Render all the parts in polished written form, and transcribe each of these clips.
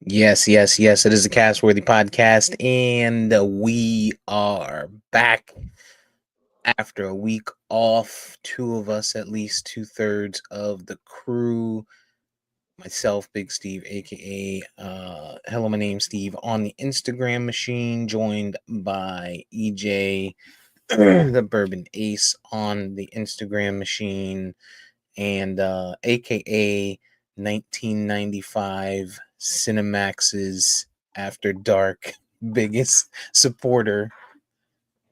Yes, yes, yes. It is a cast-worthy podcast, and we are back after a week off. Two of us, at least two-thirds of the crew. Myself, Big Steve, aka Hello, my name's Steve, on the Instagram machine, joined by EJ, the Bourbon Ace, on the Instagram machine, and aka 1995 Cinemax's After Dark biggest supporter,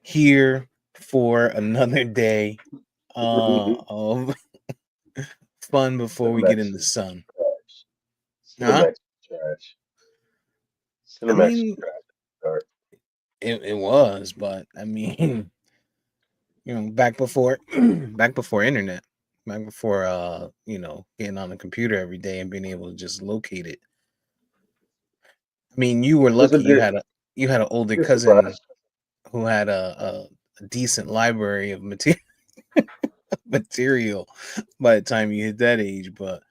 here for another day of fun before we get in Cinemax the is sun. trash. Huh? Cinemax is trash. I Cinemax is mean, trash. Dark. it was, but I mean, back before back before internet, back before getting on the computer every day and being able to just locate it. I mean, you were It was a lucky good, you had an older good cousin surprise. who had a decent library of material material by the time you hit that age. But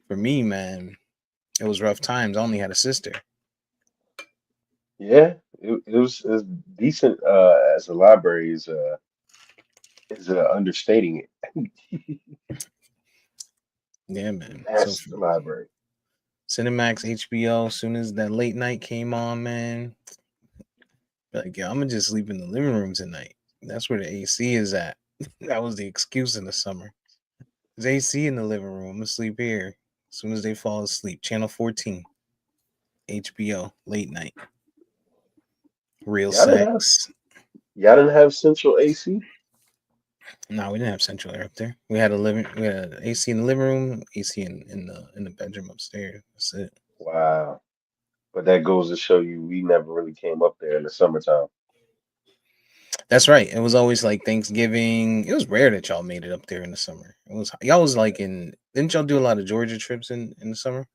for me, man, it was rough times. I only had a sister. Yeah, it was decent as a library is understating it. Yeah, man. So Vast for library. Cinemax, HBO, as soon as that late night came on, man, like, yeah, I'm gonna just sleep in the living room tonight. That's where the AC is at. That was the excuse in the summer. There's AC in the living room. I'm gonna sleep here. As soon as they fall asleep, Channel 14, HBO, late night, real Y'all didn't have sex. y'all didn't have central AC? No, we didn't have central air up there. We had AC in the living room, AC in the bedroom upstairs. That's it. Wow. But that goes to show you we never really came up there in the summertime. That's right. It was always like Thanksgiving. It was rare that y'all made it up there in the summer. It was y'all was like in didn't y'all do a lot of Georgia trips in the summer?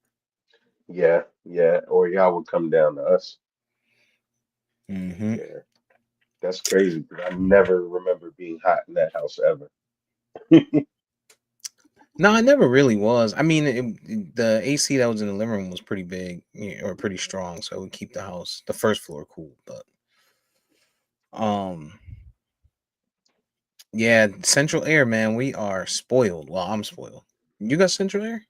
Yeah, yeah. Or y'all would come down to us. Hmm. Yeah. That's crazy because I never remember being hot in that house ever. No, I never really was. I mean, the AC that was in the living room was pretty big, or pretty strong, so it would keep the house, the first floor, cool. But um, yeah, central air, man, we are spoiled. Well, I'm spoiled. You got central air?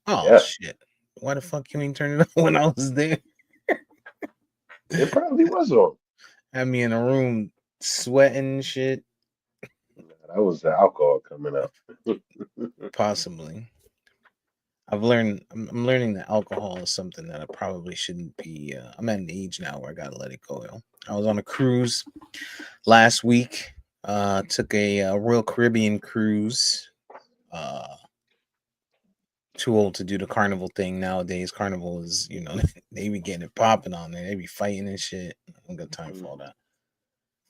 Oh Yeah, shit! Why the fuck you ain't turn it on when I was there? it probably was on. Had me in a room sweating and shit. Nah, that was the alcohol coming out. Possibly. I'm learning that alcohol is something that I probably shouldn't be. I'm at an age now where I gotta let it go. Yo. I was on a cruise last week. Took a Royal Caribbean cruise. Uh, too old to do the carnival thing nowadays. Carnival is, they be getting it popping on there. They be fighting and shit. I don't got time for all Mhm. that.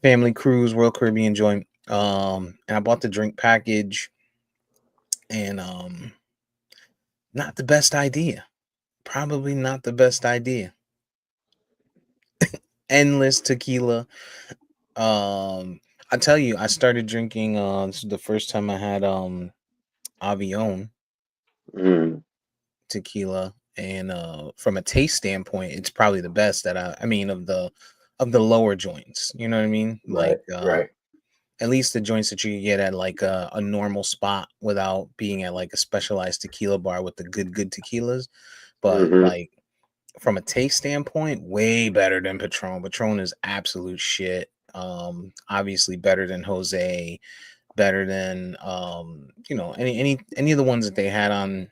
Family cruise, Royal Caribbean joint. And I bought the drink package, and not the best idea. Probably not the best idea. Endless tequila. I tell you, I started drinking. This is the first time I had Avion Mm, tequila, and from a taste standpoint, it's probably the best that I mean of the lower joints. You know what I mean? right, Like right. at least the joints that you can get at like a normal spot without being at like a specialized tequila bar with the good tequilas. But Hmm. like from a taste standpoint, way better than Patron. Patron is absolute shit. Obviously better than Jose, better than any of the ones that they had on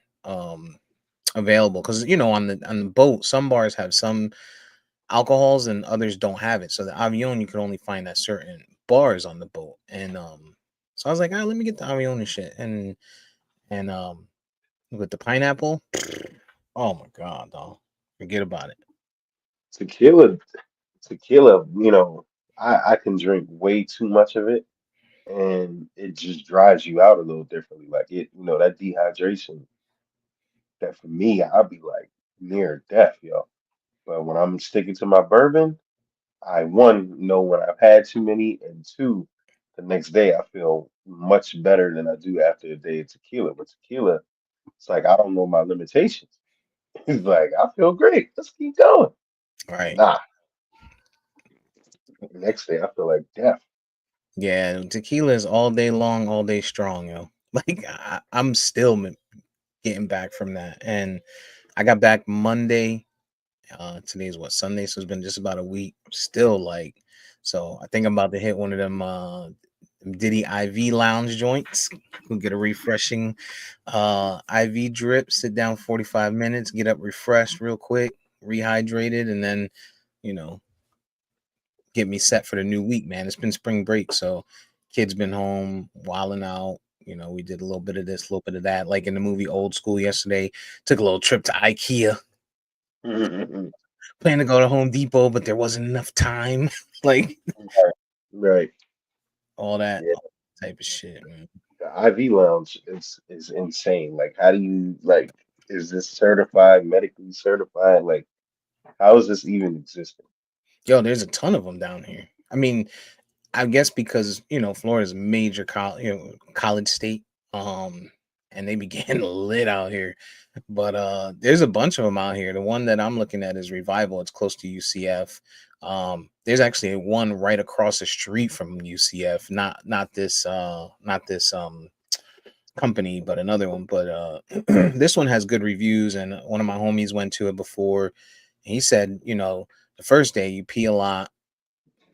available. Because on the boat, some bars have some alcohols and others don't have it. So the Avion you could only find at certain bars on the boat, and so I was like, let me get the Avion and shit, and with the pineapple, oh my god, dog, forget about it. Tequila, tequila, I can drink way too much of it and it just drives you out a little differently. Like that dehydration that for me, I'll be like near death, yo. But when I'm sticking to my bourbon, I one know when I've had too many, and two, the next day I feel much better than I do after a day of tequila. But tequila, it's like I don't know my limitations. He's like, I feel great. Let's keep going. Right. Nah, next day I feel like death. Yeah, tequila is all day long, all day strong, yo. Like I'm still getting back from that, and I got back Monday. Today's what, Sunday, so it's been just about a week. Still like, so I think I'm about to hit one of them Diddy IV lounge joints. We'll get a refreshing IV drip. Sit down 45 minutes, get up refreshed real quick, rehydrated, and then you know get me set for the new week, man. It's been spring break, so kids been home wilding out. We did a little bit of this, a little bit of that. Like in the movie Old School yesterday, took a little trip to IKEA. Mhm. Planned to go to Home Depot, but there wasn't enough time. Like Right. Right. all Yeah. type of shit, man. The IV lounge is insane. Like, how do you like? Is this certified, medically certified? Like, how is this even existing? Yo, there's a ton of them down here. I mean, I guess because Florida's a major college state, um, and they be getting lit out here. But there's a bunch of them out here. The one that I'm looking at is Revival. It's close to UCF. There's actually one right across the street from UCF. Not this company, but another one. But this one has good reviews, and one of my homies went to it before. And he said, the first day you pee a lot.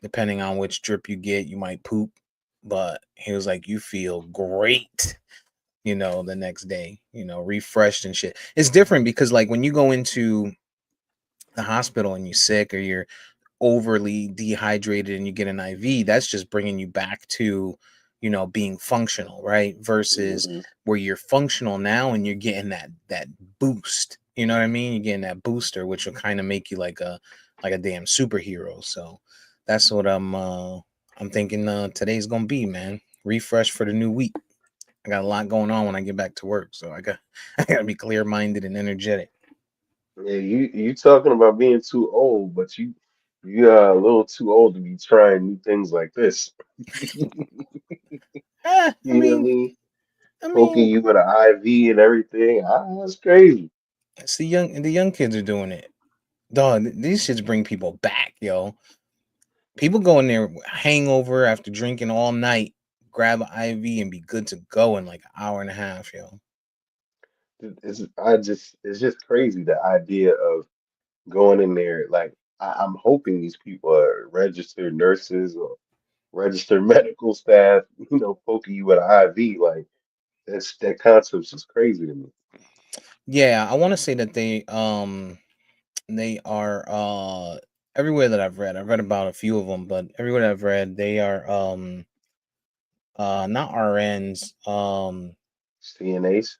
Depending on which drip you get, you might poop. But he was like, you feel great, the next day, refreshed and shit. It's different because like when you go into the hospital and you're sick or you're overly dehydrated and you get an IV, that's just bringing you back to, being functional, right? Versus Hmm. where you're functional now and you're getting that boost. You know what I mean? You're getting that booster, which will kind of make you like a damn superhero. So that's what I'm thinking today's gonna be, man. Refresh for the new week. I got a lot going on when I get back to work, so I gotta be clear minded and energetic. Yeah, you talking about being too old, but you are a little too old to be trying new things like this. I You know what I mean, mean? I Poking mean, you with an IV and everything. Ah, that's crazy. it's the young kids are doing it. Dog, these shits bring people back, yo. People go in there hangover after drinking all night, grab an IV and be good to go in like an hour and a half, yo. It's just crazy the idea of going in there. Like, I'm hoping these people are registered nurses or registered medical staff, poking you with an IV. Like, that concept is crazy to me. Yeah, I want to say that they are everywhere that I've read about a few of them, but everywhere that I've read, they are not RNs. CNAs.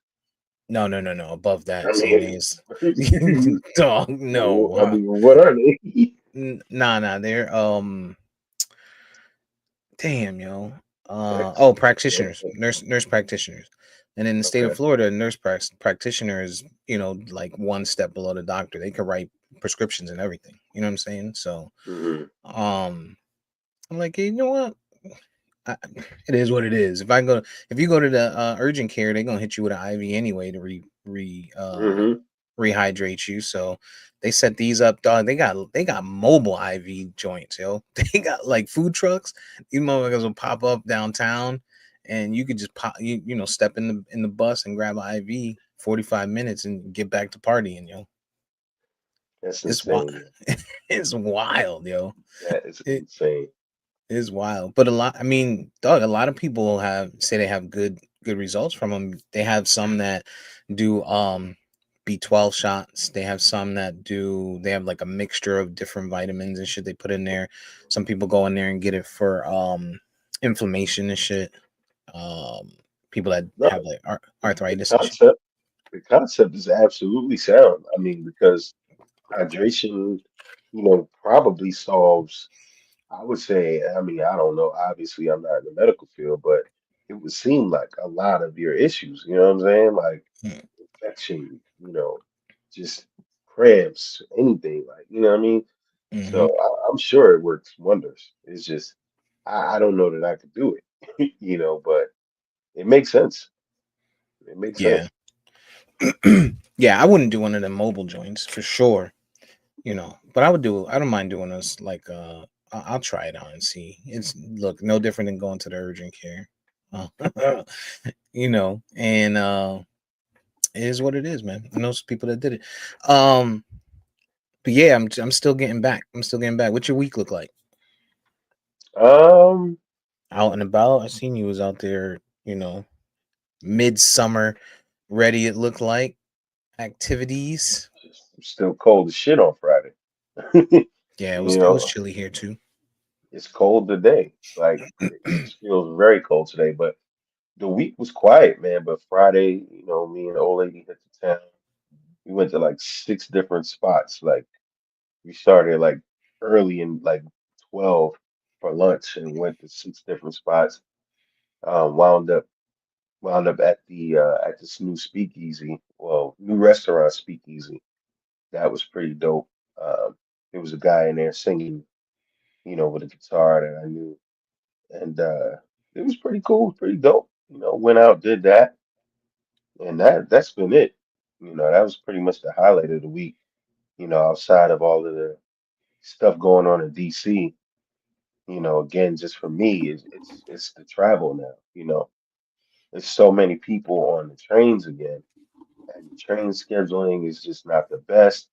No, no, no, no. Above I that, mean, CNAs. Dog, no. I mean, what are they? Nah, nah. They're damn, yo. Techs? Oh, Med practitioners, tech. nurse practitioners, and in the state of Okay. Florida, practitioner is like one step below the doctor. They can write prescriptions and everything. You know what I'm saying? So, Hmm. um, I'm like, hey, you know what? I, it is what it is. If you go to the urgent care, they're gonna hit you with an IV anyway to Hmm. rehydrate you. So they set these up, dog. They got mobile IV joints, yo. They got like food trucks. These motherfuckers will pop up downtown, and you could just step in the bus and grab an IV. 45 minutes and get back to partying, yo. That's It's wild. insane, man. It's wild, yo. That is It insane. is wild. But a lot, I mean, dog, a lot of people say they have good results from them. They have some that do B12 shots. They have some that they have like a mixture of different vitamins and shit they put in there. Some people go in there and get it for inflammation and shit. Um People that No, have like the arthritis and shit. concept, the concept is absolutely sound. I mean, because hydration, probably solves, I would say, I mean, I don't know. Obviously, I'm not in the medical field, but it would seem like a lot of your issues, you know what I'm saying? Like infection, just cramps, anything, like, you know what I mean? So Mm-hmm. I'm sure it works wonders. It's just, I don't know that I could do it, but it makes sense. It makes Yeah. sense. Yeah, I wouldn't do one of them mobile joints for sure. But I would do. I don't mind doing this. Like, I'll try it out and see. It's look no different than going to the urgent care. Uh, and it is what it is, man. I know some people that did it. Um, but yeah, I'm still getting back. I'm still getting back. What's your week look like? Um, Out and about. I seen you was out there. Midsummer ready. It looked like activities. it's still cold as shit on Friday. Yeah, You it was know, chilly here too. it's cold today. Like it just feels very cold today. But the week was quiet, man. But Friday, me and the old lady hit the town. We went to like six different spots. Like we started like early in like 12 for lunch and went to six different spots. Wound up at this new speakeasy, well, new restaurant speakeasy. That was pretty dope. Um, there was a guy in there singing, with a guitar that I knew, and it was pretty cool, pretty dope. Went out, did that, and that's been it. That was pretty much the highlight of the week. Outside of all of the stuff going on in DC. Again, just for me, it's the travel now. There's so many people on the trains again, and the train scheduling is just not the best.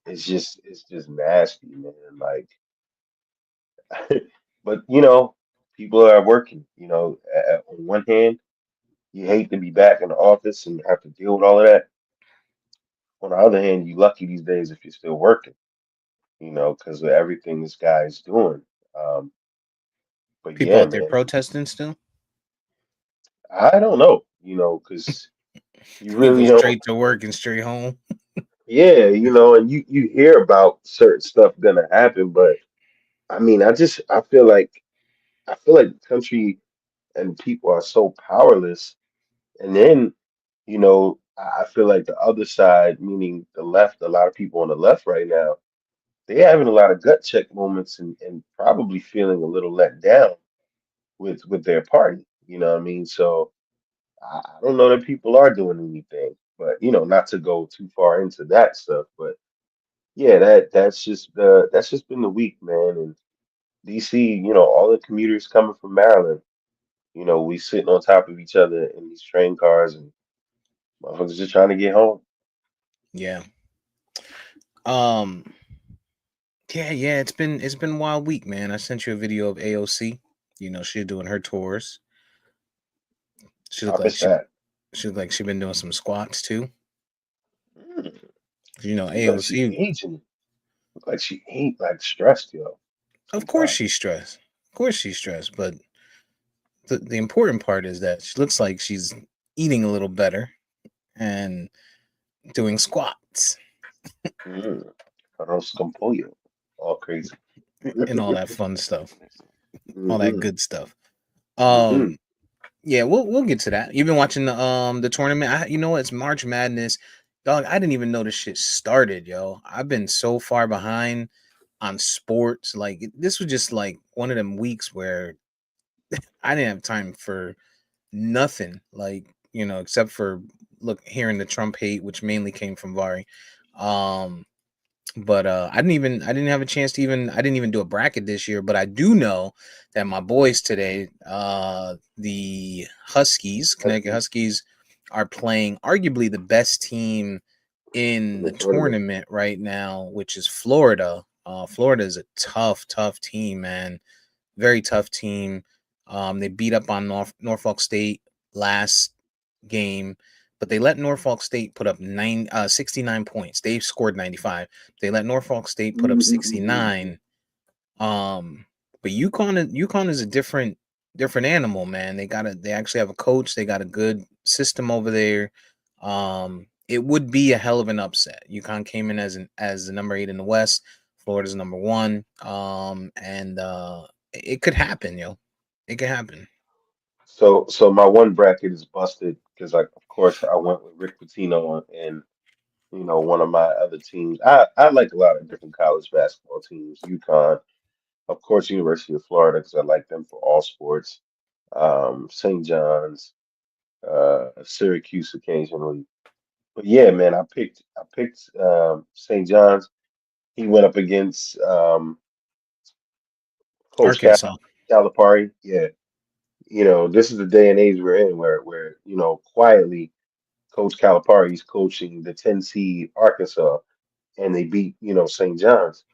It's just nasty, man. Like, but people are working. On one hand, you hate to be back in the office and have to deal with all of that. On the other hand, you lucky these days if you're still working. Because of everything this guy is doing. Um, but People yeah, out there man, protesting still. I don't know. Because you People really don't. straight to work and straight home. Yeah, and you hear about certain stuff gonna happen, but I mean, I feel like the country and people are so powerless. And then, I feel like the other side, meaning the left, a lot of people on the left right now, they're having a lot of gut check moments and probably feeling a little let down with their party. You know what I mean? So I don't know that people are doing anything, but not to go too far into that stuff, but yeah, that's just been the week, man. And DC, all the commuters coming from Maryland, we sitting on top of each other in these train cars and motherfuckers just trying to get home. Yeah. Um. Yeah. It's been a wild week, man. I sent you a video of AOC. She's doing her tours. She I looked like miss that. she looked like she been doing some squats too. Mm, look like she AOC. aging. Look like she ain't like stressed, yo. Of course Sometimes. she's stressed. Of course she's stressed. But the important part is that she looks like she's eating a little better and doing squats Mm. Arroz con pollo. All crazy. and all that fun stuff, all that Hmm. good stuff. Hmm. Um. Yeah, we'll get to that. You've been watching the tournament. You know what? It's March Madness, dog. I didn't even know this shit started, yo. I've been so far behind on sports. Like this was just like one of them weeks where I didn't have time for nothing. Like except for hearing the Trump hate, which mainly came from Vari. Um, but I didn't have a chance to even I didn't even do a bracket this year, but I do know that my boys today, the Huskies, Connecticut Huskies Huskies, are playing arguably the best team in in the the tournament. tournament right now, which is Florida. Florida is a tough team, man. Very tough team. They beat up on Norfolk State last game, but they let Norfolk State put up 69 points. They scored 95. They let Norfolk State put up Mm-mm-mm-mm. 69. Um, but UConn is a different animal, man. They actually have a coach. They got a good system over there. It would be a hell of an upset. UConn came in as the number 8 in the West. Florida's number 1. And it could happen, yo. It could happen. So my one bracket is busted because, like, of course, I went with Rick Pitino and one of my other teams. I like a lot of different college basketball teams. UConn, of course, University of Florida because I like them for all sports. St. John's, Syracuse occasionally. But yeah, man, I picked St. John's. He went up against Coach Arkansas. Calipari. Yeah, this is the day and age we're in where quietly Coach Calipari's coaching the 10 seed Arkansas, and they beat St. John's.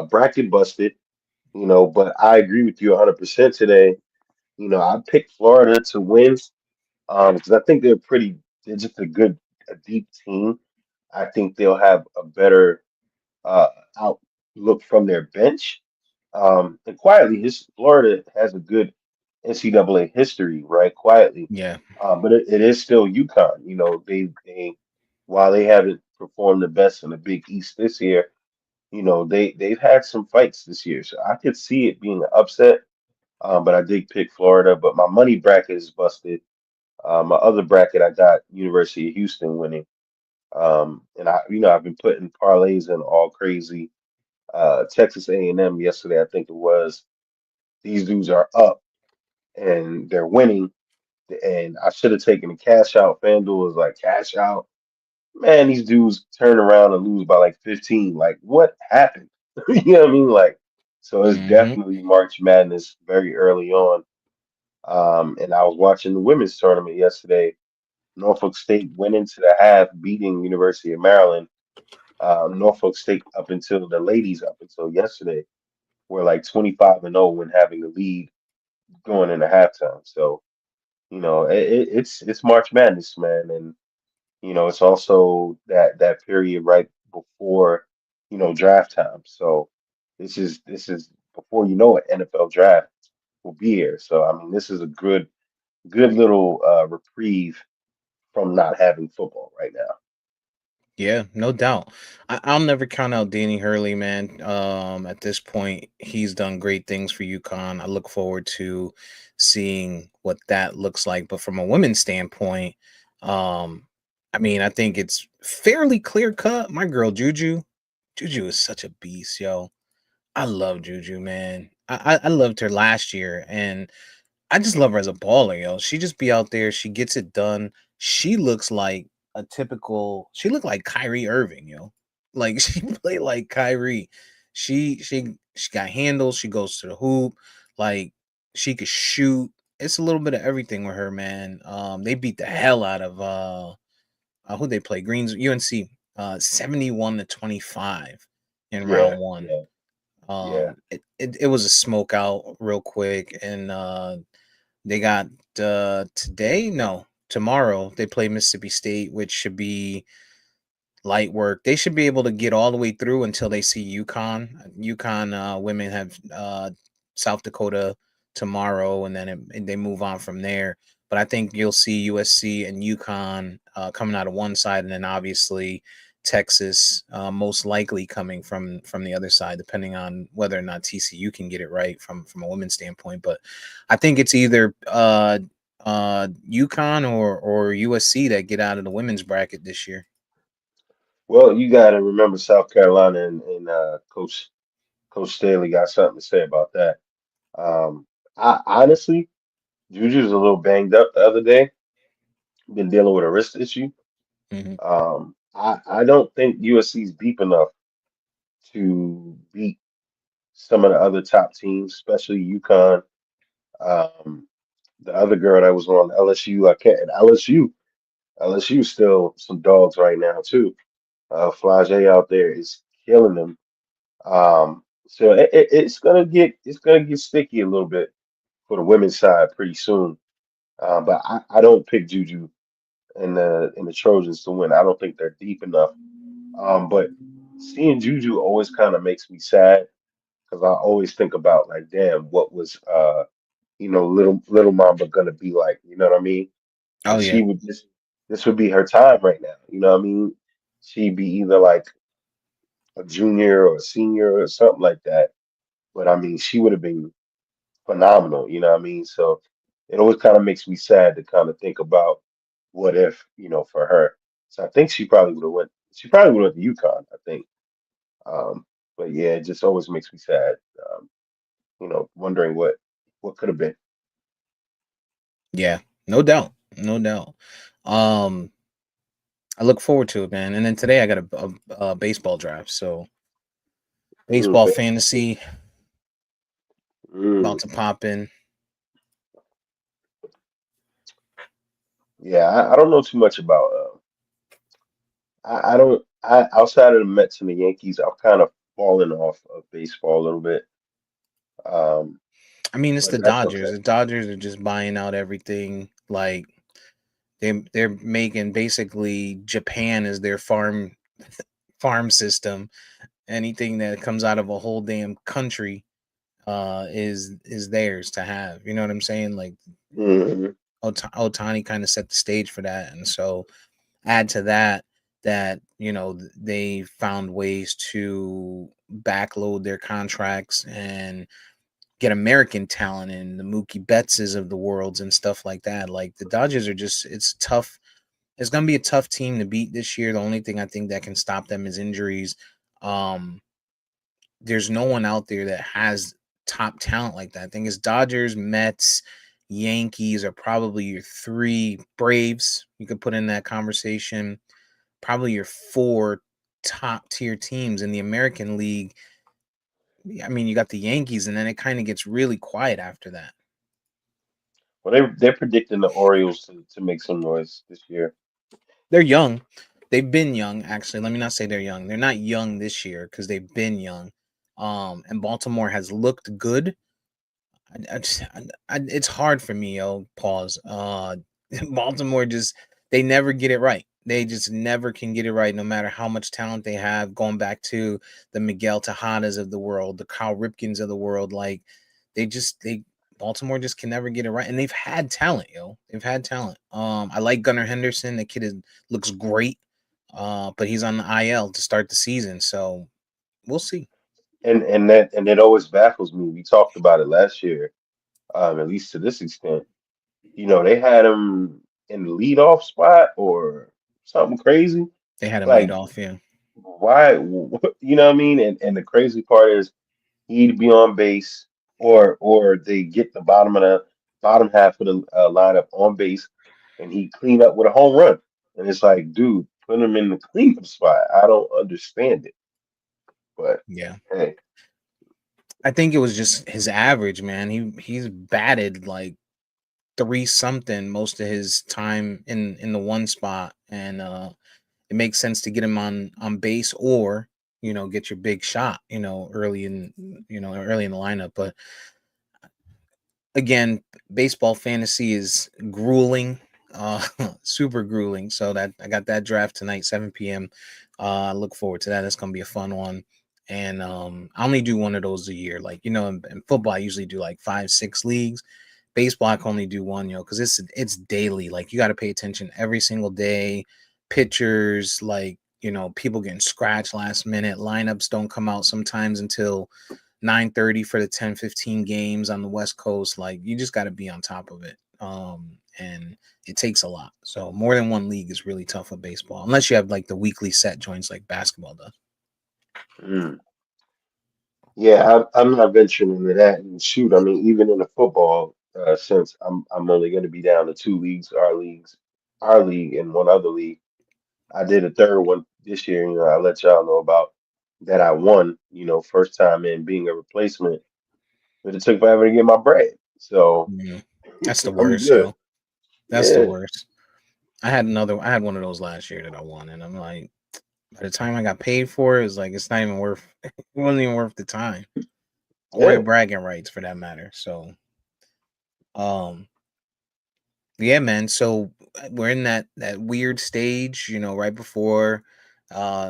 Bracket busted, but I agree with you 100% today. I picked Florida to win because I think they're just a deep team. I think they'll have a better uh, outlook from their bench. And quietly, his Florida has a good NCAA history, right? Quietly, Yeah. but it is still UConn. They while they haven't performed the best in the Big East this year, they've had some fights this year, so I could see it being an upset. But I did pick Florida, but my money bracket is busted. My other bracket, I got University of Houston winning. And I've been putting parlays in all crazy. Texas A&M yesterday, I think it was. These dudes are up and they're winning, and I should have taken the cash out. FanDuel was like cash out. Man, these dudes turn around and lose by like 15. Like, what happened? You know what I mean? Like, so it's Hmm. definitely March Madness very early on. And I was watching the women's tournament yesterday. Norfolk State went into the half beating University of Maryland. Norfolk State up until yesterday were like 25-0 when having the lead going into halftime. So, it's March Madness, man, and it's also that period right before, draft time. So this is before NFL draft will be here. So I mean, this is a good little reprieve from not having football right now. Yeah, no doubt. I'll never count out Danny Hurley, man. At this point, he's done great things for UConn. I look forward to seeing what that looks like. But from a women's standpoint, um, I mean, I think it's fairly clear cut. My girl Juju is such a beast, yo. I love Juju, man. I loved her last year, and I just love her as a baller, yo. She just be out there, she gets it done. She looks like she looked like Kyrie Irving, yo. Like she played like Kyrie. She got handles, she goes to the hoop, like she could shoot. It's a little bit of everything with her, man. They beat the hell out of who they play? Greens UNC 71-25 in Yeah, round one. yeah, yeah. It was a smoke out real quick, and they got today, no, tomorrow they play Mississippi State, which should be light work. They should be able to get all the way through until they see UConn. UConn women have South Dakota tomorrow, and then and they move on from there. But I think you'll see USC and UConn coming out of one side, and then obviously Texas most likely coming from the other side, depending on whether or not TCU can get it right from a women's standpoint. But I think it's either UConn or USC that get out of the women's bracket this year. Well, you got to remember South Carolina and Coach Staley got something to say about that. I honestly, Juju's a little banged up the other day. Been dealing with a wrist issue. Hmm. I don't think USC's deep enough to beat some of the other top teams, especially UConn. Um, the other girl that was on LSU, I can't. And LSU still some dogs right now too. Flage out there is killing them. So it's gonna get sticky a little bit for the women's side pretty soon. But I don't pick Juju and the Trojans to win. I don't think they're deep enough. But seeing Juju always kind of makes me sad because I always think about like, damn, what was little Mamba gonna be like? You know what I mean? Oh Because yeah. this would be her time right now. You know what I mean? She'd be either like a junior or a senior or something like that. But I mean, she would have been phenomenal. You know what I mean? So it always kind of makes me sad to kind of think about what if, for her. So I think she probably would have went. She probably would have went to UConn, I think. Um, but yeah, it just always makes me sad. Wondering what could have been. Yeah, no doubt, no doubt. Um, I look forward to it, man. And then today I got a baseball draft, so baseball Fantasy. fantasy about Mm. to pop in. Yeah, I don't know too much about. I don't. I outside of the Mets and the Yankees, I've kind of fallen off of baseball a little bit. Um, I mean, it's but the that's Dodgers. okay. The Dodgers are just buying out everything. Like they're making basically Japan is their farm system. Anything that comes out of a whole damn country is theirs to have. You know what I'm saying? Like Hmm. Otani kind of set the stage for that, and so add to that that they found ways to backload their contracts and get American talent in the Mookie Bettses of the worlds and stuff like that. Like the Dodgers are just it's tough. It's gonna be a tough team to beat this year. The only thing I think that can stop them is injuries. Um, there's no one out there that has top talent like that. I think it's Dodgers, Mets, Yankees are probably your three. Braves you could put in that conversation. Probably your four top tier teams in the American League. I mean, you got the Yankees, and then it kind of gets really quiet after that. Well, they're predicting the Orioles to make some noise this year. They're young. They've been young, actually. Let me not say they're young. They're not young this year because they've been young. And Baltimore has looked good. It's hard for me, yo. Pause. Baltimore just they never get it right. They just never can get it right, no matter how much talent they have. Going back to the Miguel Tejadas of the world, the Kyle Ripkins of the world, like they Baltimore just can never get it right, and they've had talent, yo. They've had talent. I like Gunnar Henderson. The kid looks great, but he's on the IL to start the season, so we'll see. And it always baffles me. We talked about it last year, at least to this extent. They had him in the leadoff spot or something crazy. They had him lead Like, off, yeah. why? You know what I mean? And the crazy part is he'd be on base, or they get the bottom half of the lineup on base, and he clean up with a home run. And it's like, dude, put him in the cleanup spot. I don't understand it, but Yeah. hey, I think it was just his average, man. He's batted like three something most of his time in the one spot, and it makes sense to get him on base or get your big shot early in the lineup. But again, baseball fantasy is grueling, uh, super grueling. So that I got that draft tonight, 7 p.m. I look forward to that. It's gonna be a fun one. And I only do one of those a year. Like in football, I usually do like 5, 6 leagues. Baseball, I can only do one, because it's daily. Like you got to pay attention every single day. Pitchers, like people getting scratched last minute. Lineups don't come out sometimes until 9:30 for the 10-15 games on the West Coast. Like you just got to be on top of it. And it takes a lot. So more than one league is really tough with baseball, unless you have like the weekly set joints like basketball does. mm, yeah, I'm not venturing into that. And shoot, I mean, even in the football, since I'm only going to be down to two leagues, our league, and one other league. I did a third one this year. I let y'all know about that. I won. First time in being a replacement, but it took forever to get my bread. So Yeah. That's the I'm worst, good. yo. That's the Yeah, worst. I had one of those last year that I won, and I'm like, by the time I got paid for it, it's like it's not even worth. It wasn't even worth the time or the yeah. bragging rights for that matter. So, um, yeah, man. So we're in that weird stage, right before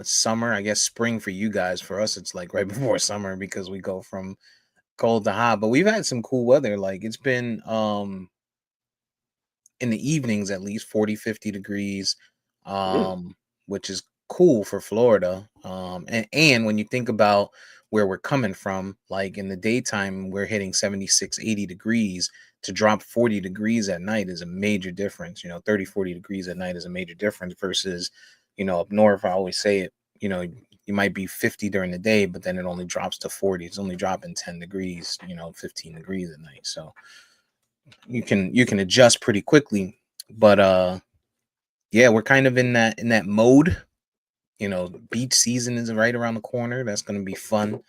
summer. I guess spring for you guys. For us, it's like right before summer because we go from cold to hot. But we've had some cool weather. Like it's been in the evenings at least 40, 50 degrees, Mm, um which is cool for Florida. And when you think about where we're coming from, like in the daytime we're hitting 76, 80 degrees. To drop 40 degrees at night is a major difference. 30, 40 degrees at night is a major difference versus up north. I always say it, you might be 50 during the day, but then it only drops to 40. It's only dropping 10 degrees, 15 degrees at night. So you can adjust pretty quickly. But Yeah, we're kind of in that mode. Beach season is right around the corner. That's gonna be fun.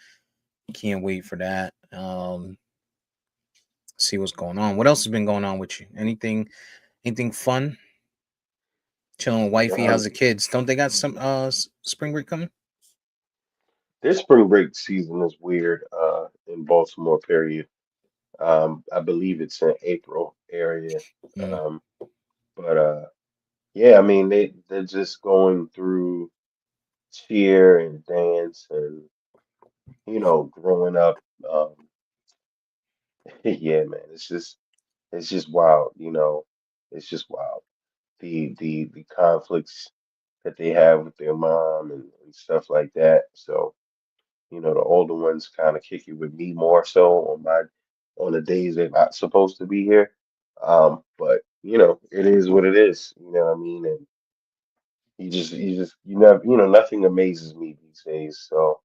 Can't wait for that. See what's going on. What else has been going on with you? Anything fun? Chilling with wifey. How's Um, the kids? Don't they got some spring break coming? this spring break season is weird in Baltimore, period. I believe it's in April area. Mm, Um, but yeah, I mean they're just going through cheer and dance and growing up. Um, yeah, man, it's just wild. It's just wild. The conflicts that they have with their mom and stuff like that. So the older ones kind of kick it with me more so on the days they're not supposed to be here. But it is what it is. You know what I mean? And you never nothing amazes me these days. So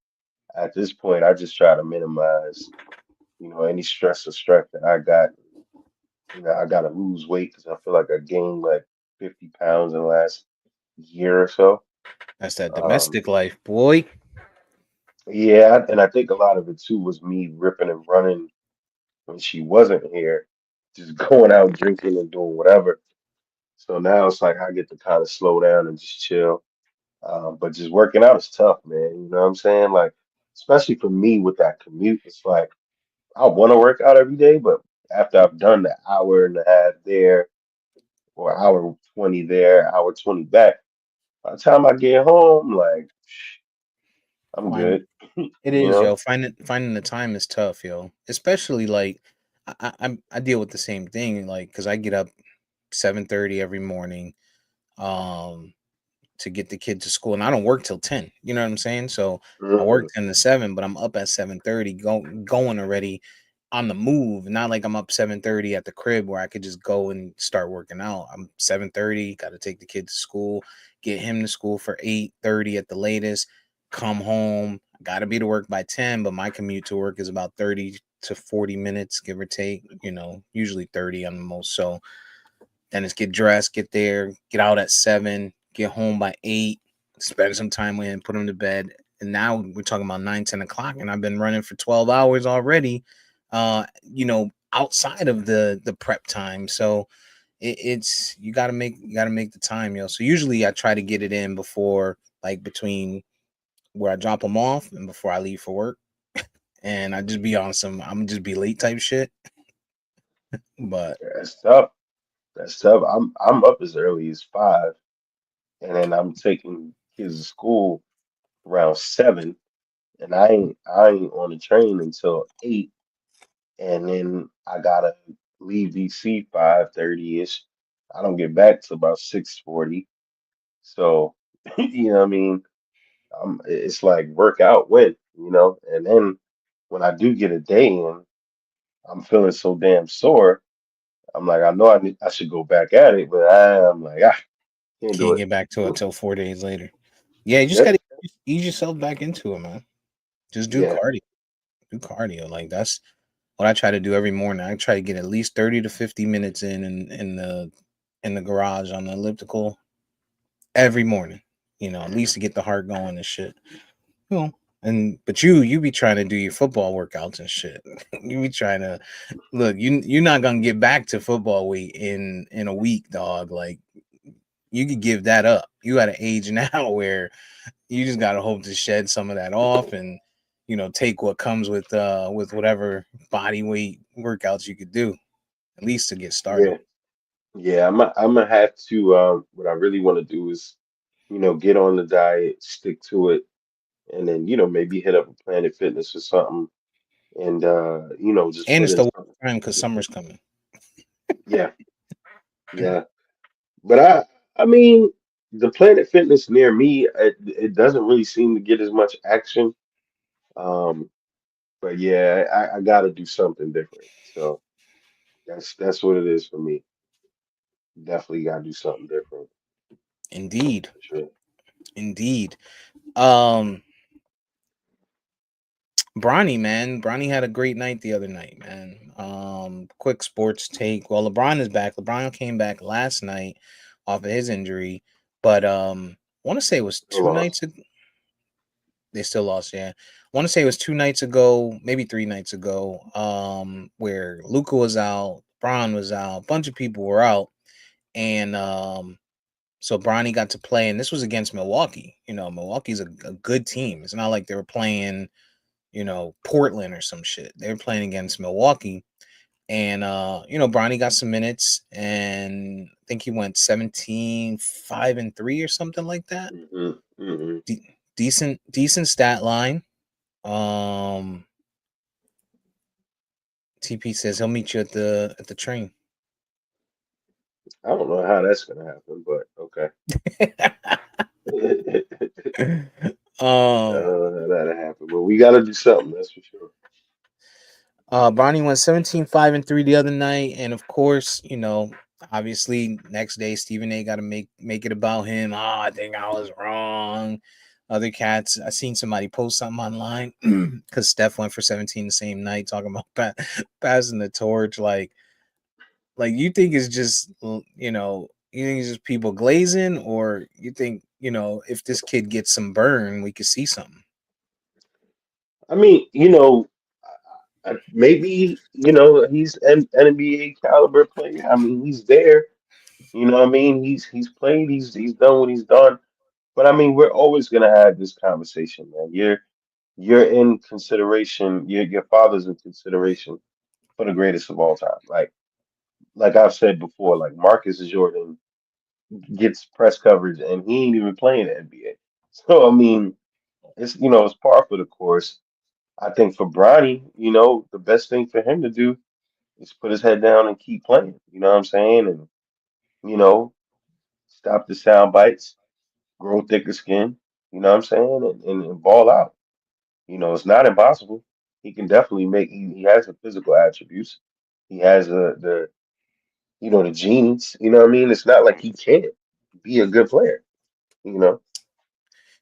at this point, I just try to minimize any stress or stress that I got. I gotta lose weight because I feel like I gained like 50 pounds in the last year or so. that's that Um, domestic life, boy. yeah, and I think a lot of it too was me ripping and running when she wasn't here, just going out drinking and doing whatever. So now it's like I get to kind of slow down and just chill. But just working out is tough, man. You know what I'm saying? Like, especially for me with that commute, it's like I want to work out every day, but after I've done the hour and a half there, or hour 20 there, hour 20 back, by the time I get home, like, I'm Fine. good, It you is, know? yo. Finding the time is tough, yo. Especially like I deal with the same thing, like because I get up 7:30 every morning. Um, to get the kid to school, and I don't work till 10. You know what I'm saying? So I work Hmm. 10 to 7, but I'm up at 7:30, going already on the move. Not like I'm up 7:30 at the crib where I could just go and start working out. I'm 7:30, got to take the kid to school, get him to school for 8:30 at the latest, come home. Got to be to work by 10, but my commute to work is about 30 to 40 minutes, give or take, usually 30 on the most. So then it's get dressed, get there, get out at 7, get home by 8, spend some time with him, put him to bed. And now we're talking about 9, 10 o'clock, and I've been running for 12 hours already, outside of the prep time. So it's you gotta make the time, yo. So usually I try to get it in before, like, between where I drop them off and before I leave for work. And I just be on some I'm just be late type shit. But That's tough. That's tough. I'm up as early as 5, and then I'm taking kids to school around 7, and I ain't on the train until 8, and then I gotta leave DC 5:30 ish. I don't get back till about 6:40. So you know what I mean? It's like work out when. And then when I do get a day in, I'm feeling so damn sore. I'm like, I know I should go back at it, but I'm like, can't do can't it. get back to it till 4 days later. Yeah, you just Yep. gotta ease yourself back into it, man. Just do Yeah. cardio. Do cardio. Like, that's what I try to do every morning. I try to get at least 30 to 50 minutes in the garage on the elliptical every morning. At least to get the heart going and shit. You know, and but you be trying to do your football workouts and shit. You be trying to look. You're not gonna get back to football weight in a week, dog. Like, you could give that up. You at an age now where you just gotta hope to shed some of that off, and take what comes with whatever body weight workouts you could do, at least to get started. Yeah. Yeah. I'm gonna have to. What I really want to do is, get on the diet, stick to it, and then maybe hit up a Planet Fitness or something, and just And put it's in the something time because summer's consistent. coming. Yeah. Yeah. But I mean, the Planet Fitness near me, it doesn't really seem to get as much action. Um, but yeah, I got to do something different. So that's what it is for me. Definitely got to do something different Indeed, for sure. indeed. Um, Bronny had a great night the other night, man. Quick sports take. Well, LeBron is back. LeBron came back last night off of his injury. But I want to say it was Still two lost. nights ago. They still lost, yeah. I want to say it was 2 nights ago, maybe 3 nights ago, where Luca was out, Bron was out, a bunch of people were out, and so Bronny got to play, and this was against Milwaukee. Milwaukee's a good team. It's not like they were playing, Portland or some shit. They were playing against Milwaukee, and Bronny got some minutes, and I think he went 17-5-3 or something like that. Hmm. Decent stat line. Um, TP says he'll meet you at the train. I don't know how that's gonna happen, but okay. I um, don't know how that'll happen, but we gotta do something. That's for sure. Bronny went 17-5-3 the other night, and of course, obviously next day Stephen A. got to make it about him. I think I was wrong. Other cats, I seen somebody post something online because Steph went for 17 the same night, talking about passing the torch. Like you think it's just you think it's just people glazing, or you think if this kid gets some burn, we could see something. I mean, maybe he's an NBA caliber player. I mean, he's there. You know what I mean? He's played. He's done what he's done. But I mean, we're always gonna have this conversation, man. You're in consideration. Your father's in consideration for the greatest of all time. Like I've said before, like Marcus Jordan gets press coverage and he ain't even playing the NBA. So I mean, it's par for the course. I think for Bronny, the best thing for him to do is put his head down and keep playing. You know what I'm saying? And you know, stop the sound bites, grow thicker skin. You know what I'm saying? And ball out. It's not impossible. He can definitely make. He has the physical attributes. He has the genes. You know what I mean? It's not like he can't be a good player. You know.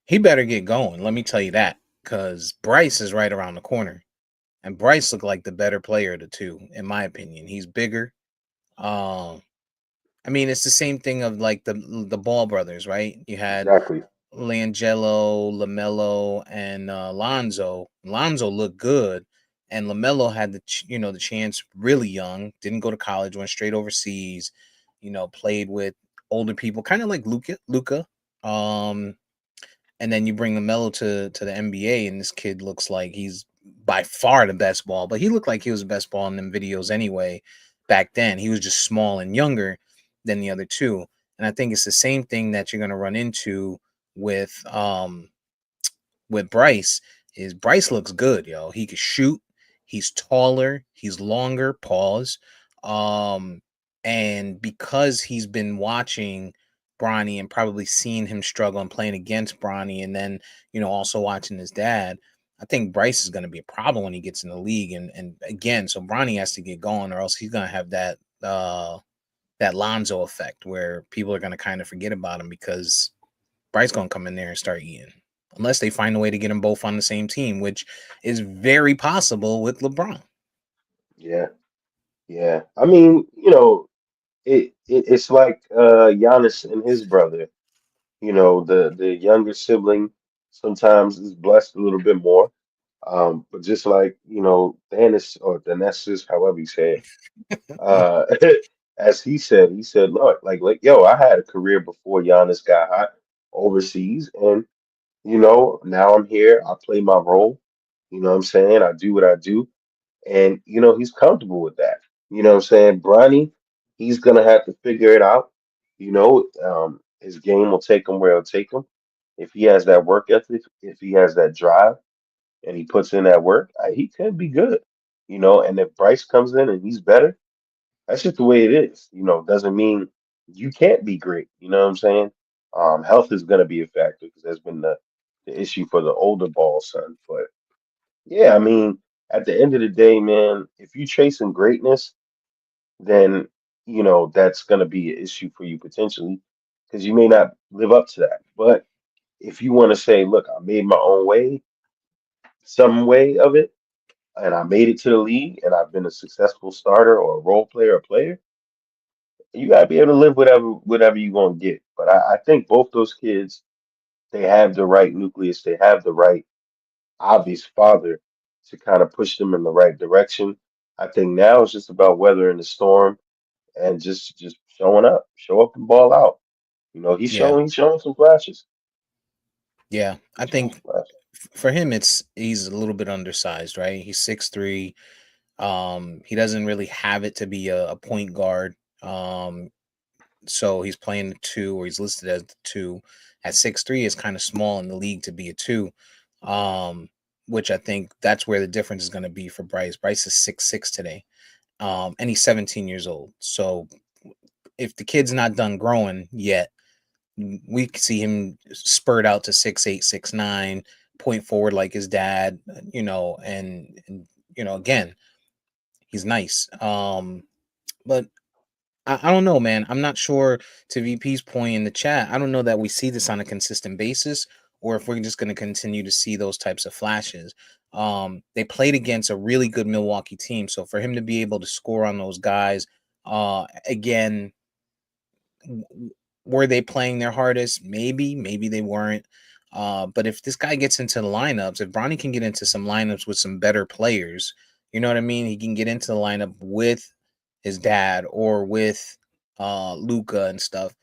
He better get going. Let me tell you that, because Bryce is right around the corner, and Bryce looked like the better player of the two, in my opinion. He's bigger. Um, I mean, it's the same thing of like the Ball brothers, right? You had Exactly. Langelo, Lamelo, and Lonzo. Lonzo looked good, and Lamelo had the chance really young. Didn't go to college, went straight overseas. Played with older people, kind of like Luca. Um, and then you bring Lamelo to the NBA, and this kid looks like he's by far the best ball. But he looked like he was the best ball in them videos anyway. Back then, he was just small and younger than the other two, and I think it's the same thing that you're going to run into with Bryce. Is Bryce looks good, yo. He can shoot. He's taller. He's longer. Pause. Um, and because he's been watching Bronny and probably seen him struggle and playing against Bronny, and then also watching his dad, I think Bryce is going to be a problem when he gets in the league. And again, so Bronny has to get going, or else he's going to have that Lonzo effect where people are going to kind of forget about him because Bryce going to come in there and start eating. Unless they find a way to get them both on the same team, which is very possible with LeBron. Yeah. Yeah. I mean, it's like Giannis and his brother. The younger sibling sometimes is blessed a little bit more. But just like, Dennis or Dionysus, however you say it, uh, as he said, look, like, yo, I had a career before Giannis got hot overseas, and now I'm here. I play my role. You know what I'm saying? I do what I do, and he's comfortable with that. You know what I'm saying? Bronny, he's gonna have to figure it out. His game will take him where it'll take him. If he has that work ethic, if he has that drive, and he puts in that work, he could be good. And if Bryce comes in and he's better, that's just the way it is. Doesn't mean you can't be great. You know what I'm saying? Health is gonna be a factor because that's been the issue for the older ball son. But yeah, I mean, at the end of the day, man, if you're chasing greatness, then that's gonna be an issue for you potentially because you may not live up to that. But if you want to say, look, I made my own way, some way of it, and I made it to the league, and I've been a successful starter or a role player or player, You gotta be able to live whatever you're gonna get. But I think both those kids, they have the right nucleus, they have the right obvious father to kind of push them in the right direction. I think now it's just about weathering the storm and just showing up, show up and ball out. You know, Yeah, he's showing some flashes. yeah. I He's showing think some flashes. for him, he's a little bit undersized, right? He's 6'3". He doesn't really have it to be a point guard. So he's playing the two, or he's listed as the two. At 6'3" is kind of small in the league to be a two. Um, which I think that's where the difference is going to be for Bryce. Bryce is 6'6" today. And he's 17 years old. So if the kid's not done growing yet, we could see him spurt out to 6'8", 6'9", point forward like his dad, and again, he's nice. But I don't know, man. I'm not sure, to VP's point in the chat. I don't know that we see this on a consistent basis, or if we're just going to continue to see those types of flashes. They played against a really good Milwaukee team, so for him to be able to score on those guys, again, were they playing their hardest? Maybe they weren't. But if this guy gets into the lineups, if Bronny can get into some lineups with some better players, you know what I mean? He can get into the lineup with his dad or with Luca and stuff.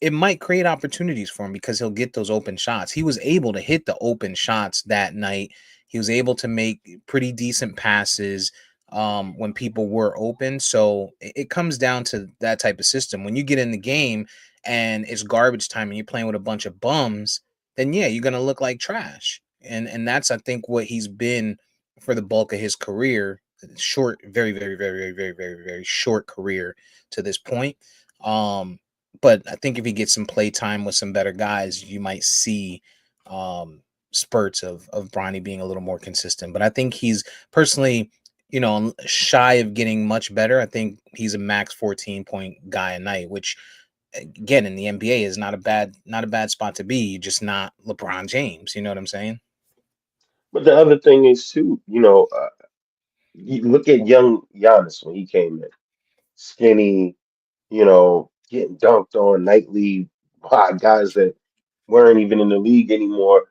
It might create opportunities for him because he'll get those open shots. He was able to hit the open shots that night. He was able to make pretty decent passes when people were open. So it comes down to that type of system. When you get in the game and it's garbage time and you're playing with a bunch of bums, then yeah, you're gonna look like trash. And that's, I think, what he's been for the bulk of his career. Short, very, very, very, very, very, very, very short career to this point. Um, but I think if he gets some play time with some better guys, you might see um spurts of Bronny being a little more consistent. But I think he's personally, shy of getting much better. I think he's a max 14-point guy a night, which again in the NBA is not a bad spot to be. You're just not LeBron James. You know what I'm saying? But the other thing is too, you look at young Giannis when he came in, skinny, getting dunked on nightly by guys that weren't even in the league anymore.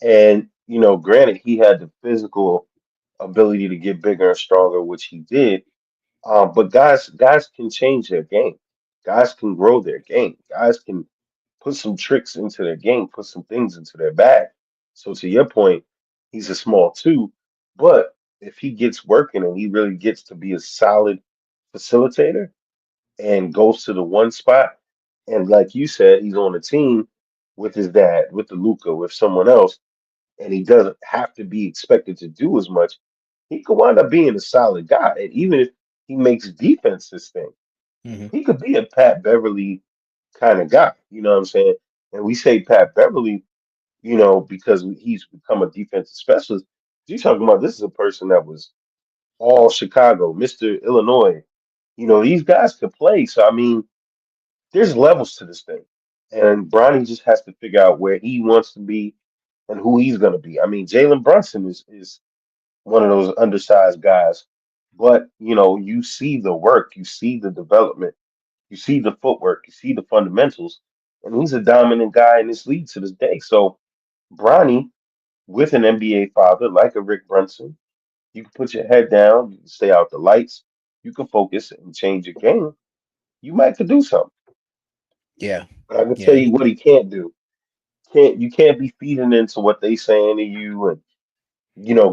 And, granted, he had the physical ability to get bigger and stronger, which he did. But guys can change their game. Guys can grow their game. Guys can put some tricks into their game, put some things into their bag. So to your point, he's a small two, but if he gets working and he really gets to be a solid facilitator and goes to the one spot, and like you said, he's on a team with his dad, with the Luca, with someone else, and he doesn't have to be expected to do as much, he could wind up being a solid guy. And even if he makes defense his thing, Hmm. he could be a Pat Beverly kind of guy. You know what I'm saying? And we say Pat Beverly, because he's become a defensive specialist. You're talking about this is a person that was all Chicago, Mr. Illinois. These guys could play. So I mean, there's levels to this thing. And Bronny just has to figure out where he wants to be and who he's gonna be. I mean, Jalen Brunson is one of those undersized guys. But you see the work, you see the development, you see the footwork, you see the fundamentals, and he's a dominant guy in this league to this day. So Bronny, with an NBA father like a Rick Brunson, you can put your head down, you can stay out the lights, you can focus and change your game. You might could do something. Yeah, But I can tell yeah, you what he can't do. You can't be feeding into what they saying to you and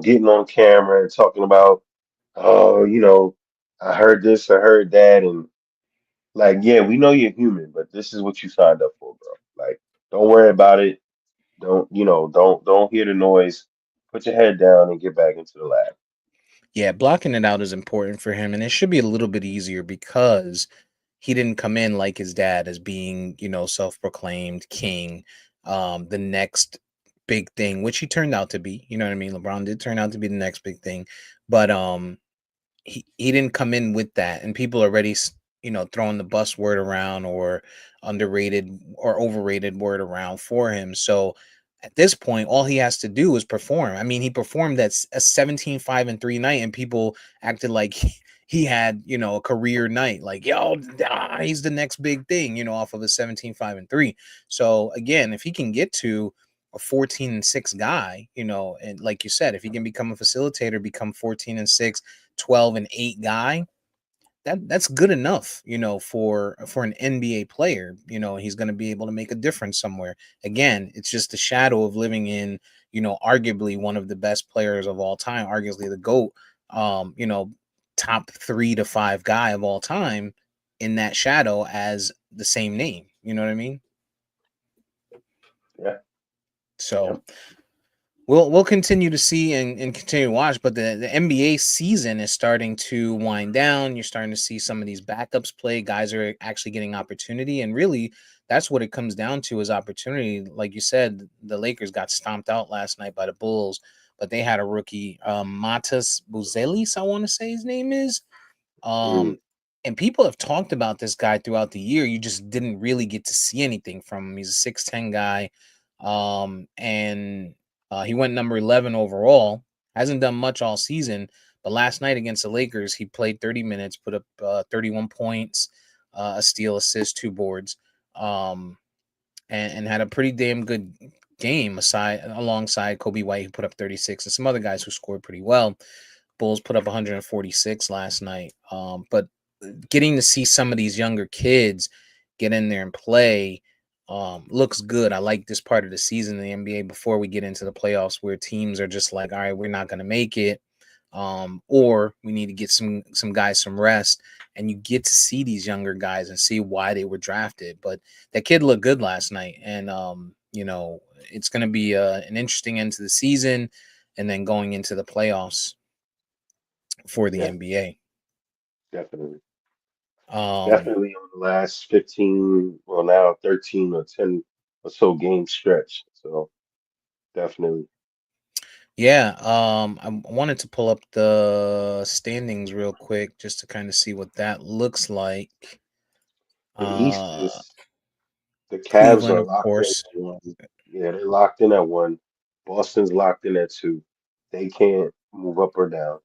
getting on camera and talking about, oh, I heard this, I heard that, and like, yeah, we know you're human, but this is what you signed up for, bro. Like, don't worry about it. Don't hear the noise. Put your head down and get back into the lab. yeah. Blocking it out is important for him, and it should be a little bit easier because he didn't come in like his dad as being, self-proclaimed king, the next big thing, which he turned out to be. You know what I mean? LeBron did turn out to be the next big thing, but he didn't come in with that, and people are already throwing the bus word around, or underrated or overrated word around for him. So at this point, all he has to do is perform. I mean, he performed a 17-5-3 night, and people acted like he had, a career night. Like, yo, he's the next big thing, off of a 17-5-3. So again, if he can get to a 14-6 guy, and like you said, if he can become a facilitator, become 14-6, 12-8 guy, that's good enough, for an NBA player. He's going to be able to make a difference somewhere. Again, it's just a shadow of living in, arguably one of the best players of all time, arguably the GOAT, um, you know, top 3 to 5 guy of all time in that shadow as the same name. You know what I mean? Yeah, yeah, So we'll continue to see and continue to watch, but the NBA season is starting to wind down. You're starting to see some of these backups play. Guys are actually getting opportunity, and really, that's what it comes down to is opportunity. Like you said, the Lakers got stomped out last night by the Bulls, but they had a rookie, Matas Buzelis, I want to say his name is. mm, Um, and people have talked about this guy throughout the year. You just didn't really get to see anything from him. He's a 6'10" guy. And he went number 11 overall. Hasn't done much all season, but last night against the Lakers, he played 30 minutes, put up 31 points, a steal, assist, 2 boards, and had a pretty damn good game alongside Kobe White, who put up 36, and some other guys who scored pretty well. Bulls put up 146 last night. But getting to see some of these younger kids get in there and play looks good. I like this part of the season in the NBA before we get into the playoffs, where teams are just like, all right, we're not going to make it, or we need to get some guys some rest, and you get to see these younger guys and see why they were drafted. But that kid looked good last night, and it's going to be an interesting end to the season, and then going into the playoffs for the yeah, NBA. definitely. Um, Definitely on the last 15, well now 13 or 10 or so game stretch. So definitely. yeah, I wanted to pull up the standings real quick just to kind of see what that looks like. The East Uh, is the Cavs Cleveland, are of locked in course. at one. Yeah, they're locked in at one. Boston's locked in at two. They can't move up or down.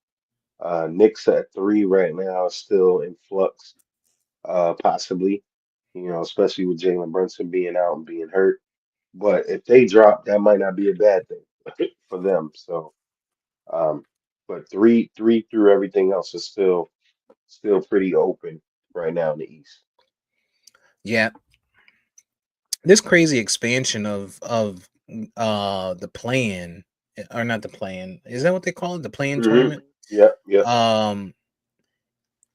Knicks at three right now, still in flux, possibly. Especially with Jalen Brunson being out and being hurt. But if they drop, that might not be a bad thing for them. So, um, but three through everything else is still pretty open right now in the East. Yeah, this crazy expansion of the plan, or not the plan. Is that what they call it? The plan Hmm. tournament. Yep, yep. Um,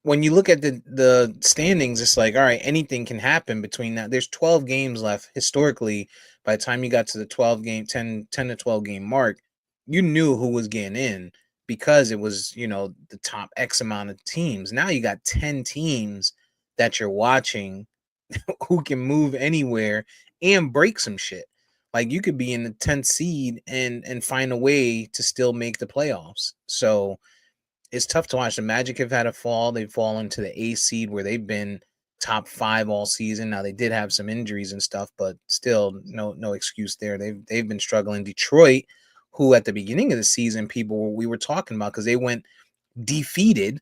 when you look at the standings, it's like, all right, anything can happen between that. There's 12 games left. Historically, by the time you got to the 12 game, 10 to 12 game mark, you knew who was getting in because it was, the top X amount of teams. Now you got 10 teams that you're watching who can move anywhere and break some shit. Like you could be in the 10th seed and find a way to still make the playoffs. So it's tough to watch. The Magic have had a fall. They've fallen to the A seed where they've been top 5 all season. Now they did have some injuries and stuff, but still no excuse there. They've been struggling. Detroit, who at the beginning of the season we were talking about because they went defeated.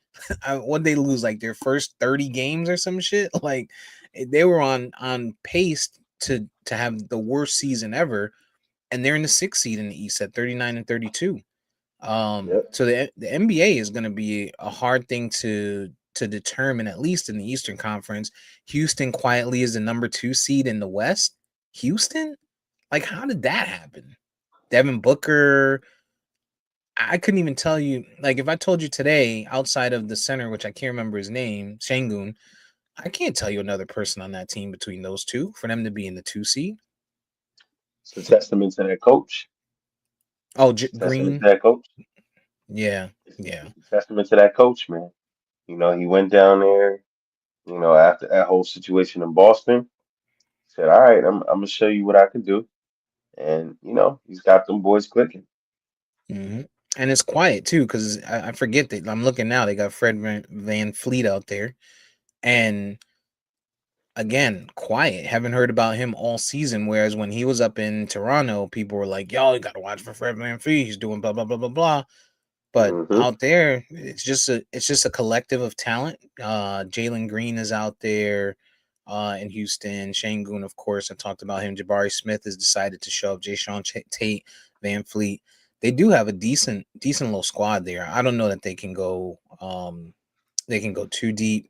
What they lose like their first 30 games or some shit? Like they were on pace to have the worst season ever, and they're in the 6th seed in the East at 39-32. Yep. So the NBA is going to be a hard thing to determine, at least in the Eastern Conference. Houston quietly is the number 2 seed in the West. Houston, like how did that happen? Devin Booker. I couldn't even tell you. Like if I told you today, outside of the center, which I can't remember his name, Shangun, I can't tell you another person on that team between those two for them to be in the 2 seed. It's a testament to that coach. Oh, It's a testament Green. to that coach. Yeah, It's, yeah. it's a testament to that coach, man. He went down there, after that whole situation in Boston, said, "All right, I'm gonna show you what I can do." And he's got them boys clicking. Hmm. And it's quiet too, because I forget that I'm looking now. They got Fred Van Fleet out there, and again, quiet. Haven't heard about him all season. Whereas when he was up in Toronto, people were like, "Yo, you got to watch for Fred Van Fleet. He's doing blah blah blah blah blah." But Hmm. out there, it's just a collective of talent. Jalen Green is out there in Houston. Shangoon, of course, I talked about him. Jabari Smith has decided to show up. Jay Sean Tate, Van Fleet. They do have a decent little squad there. I don't know that they can go too deep.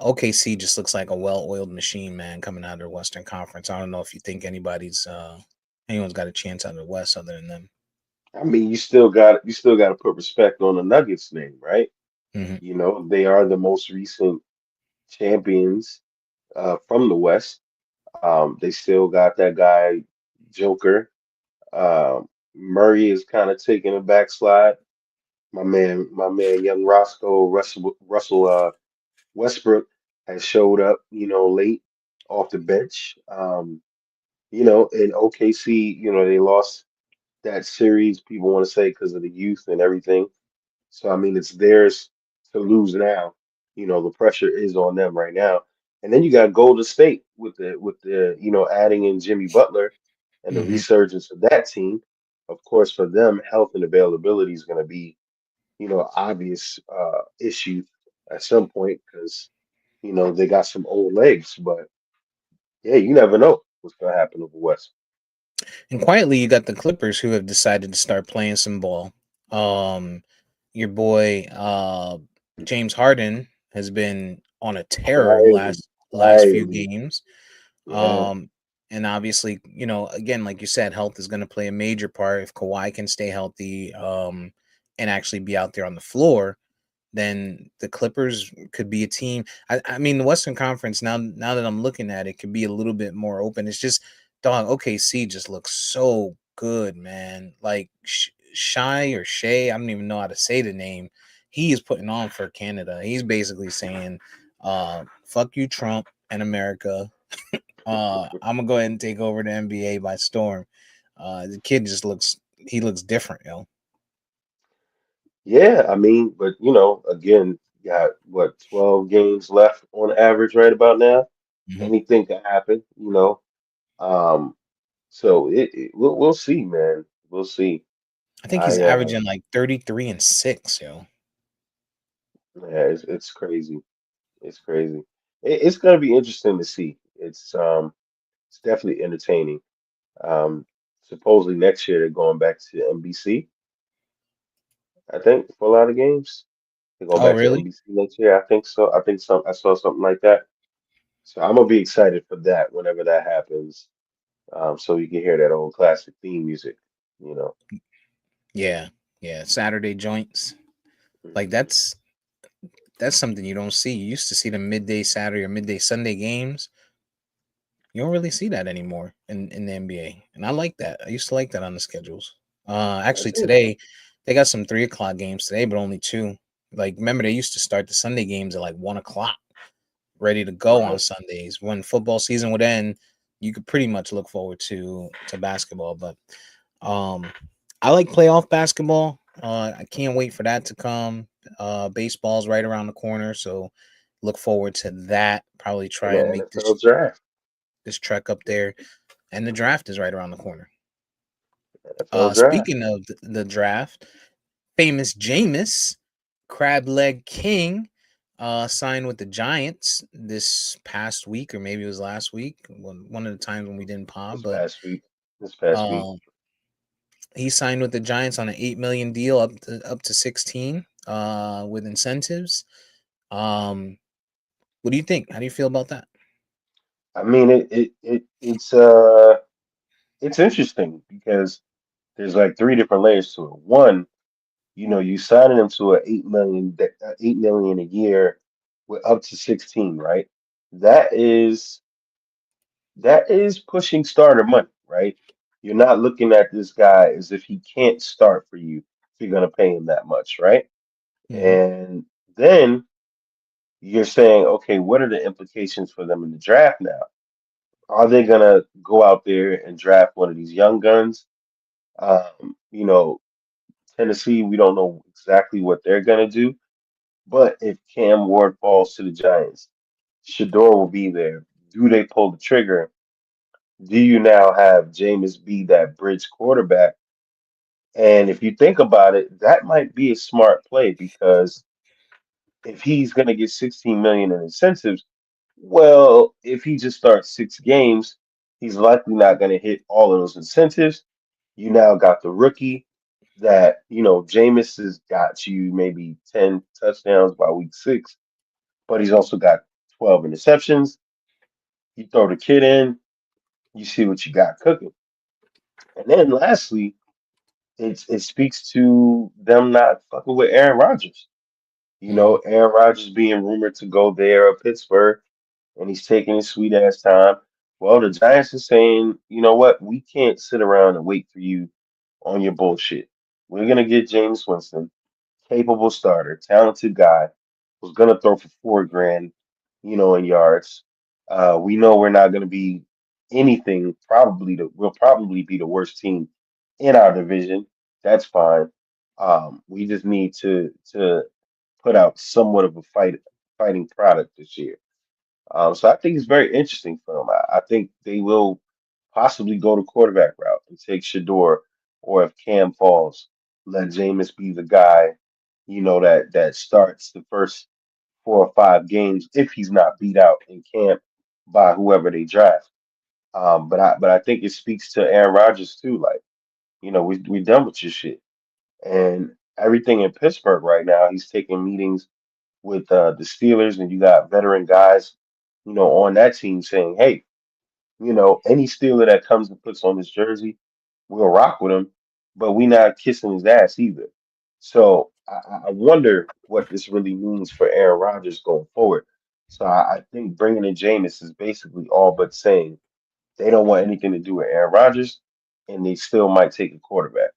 OKC just looks like a well-oiled machine, man, coming out of their Western Conference. I don't know if you think anyone's got a chance out of the West other than them. I mean, you still got to put respect on the Nuggets name, right? Hmm. You know, they are the most recent champions from the West. They still got that guy Joker. Murray is kind of taking a backslide. My man, young Russell Westbrook has showed up, late off the bench. In OKC, they lost that series. People want to say because of the youth and everything. So I mean, it's theirs to lose now. The pressure is on them right now. And then you got Golden State with the adding in Jimmy Butler and the Hmm. resurgence of that team. Of course, for them, health and availability is going to be obvious issue at some point because they got some old legs. But yeah, you never know what's going to happen over West. And quietly, you got the Clippers who have decided to start playing some ball. Um, your boy James Harden has been on a tear the Quietly, last few quietly, games. yeah. Um, and obviously, again, like you said, health is going to play a major part. If Kawhi can stay healthy, and actually be out there on the floor, then the Clippers could be a team. I mean, the Western Conference now that I'm looking at it, could be a little bit more open. It's just dog OKC just looks so good, man. Like Shy or Shay, I don't even know how to say the name. He is putting on for Canada. He's basically saying, "Fuck you, Trump and America. I'm gonna go ahead and take over the NBA by storm." The kid just looks different, yo. Yeah, I mean, but again, you got what, 12 games left on average right about now. Hmm. Anything can happen. Um, so we'll see, man. We'll see. I think he's I averaging like 33 and 6, yo. Yeah, it's crazy. It's crazy. It's gonna be interesting to see. It's definitely entertaining. Um, Supposedly next year they're going back to NBC, I think, for a lot of games. They're going Oh, back to really? NBC next year. I think so. I saw something like that. So I'm gonna be excited for that whenever that happens. So you can hear that old classic theme music, you know. Yeah, yeah. Saturday joints. Like Mhm. that's something you don't see. You used to see the midday Saturday or midday Sunday games. You don't really see that anymore in the NBA, and I like that. I used to like that on the schedules. Actually, That's it. today they got some 3 o'clock games today, but only two. Like, remember they used to start the Sunday games at like 1 o'clock, ready to go on Right. Sundays. When football season would end, you could pretty much look forward to basketball. But um, I like playoff basketball. I can't wait for that to come. Baseball's right around the corner, so look forward to that. Probably And try the and make NFL draft. this trek up there, and the draft is right around the corner. NFL draft. Speaking of the draft, famous Jameis, Crab Leg King, signed with the Giants this past week, or maybe it was last week, one of the times when we didn't pod. This But past week. This past week. um, he signed with the Giants on an 8 million deal, up to 16, with incentives. Um, what do you think? How do you feel about that? I mean, it's interesting because there's like three different layers to it. One, you signing them to a 8 million a year with up to 16, right? That is that is pushing starter money, right? You're not looking at this guy as if he can't start for you if you're gonna pay him that much, right? Hmm. And then you're saying, okay, what are the implications for them in the draft now? Are they gonna go out there and draft one of these young guns? Um, you know, Tennessee, we don't know exactly what they're gonna do. But if Cam Ward falls to the Giants, Shador will be there. Do they pull the trigger? Do you now have Jameis be that bridge quarterback? And if you think about it, that might be a smart play because if he's going to get 16 million in incentives, well, if he just starts 6 games, he's likely not going to hit all of those incentives. You now got the rookie that, Jameis has got you maybe 10 touchdowns by week 6, but he's also got 12 interceptions. You throw the kid in, you see what you got cooking. And then lastly, it speaks to them not fucking with Aaron Rodgers. Mm. Aaron Rodgers being rumored to go there or Pittsburgh, and he's taking his sweet ass time. Well, the Giants are saying, you know what? We can't sit around and wait for you on your bullshit. We're gonna get James Winston, capable starter, talented guy, who's gonna throw for 4 grand, in yards. We know we're not gonna be anything. We'll probably be the worst team in our division. That's fine. We just need to put out somewhat of a fighting product this year. So I think it's very interesting for them. I think they will possibly go the quarterback route and take Shador, or if Cam falls, let Jameis be the guy, that starts the first 4 or 5 games if he's not beat out in camp by whoever they draft. But I think it speaks to Aaron Rodgers too. Like, we done with your shit, and everything in Pittsburgh right now. He's taking meetings with the Steelers, and you got veteran guys, on that team saying, "Hey, any Steeler that comes and puts on this jersey, we'll rock with him, but we not kissing his ass either." So I wonder what this really means for Aaron Rodgers going forward. So I think bringing in Jameis is basically all but saying they don't want anything to do with Aaron Rodgers, and they still might take a quarterback.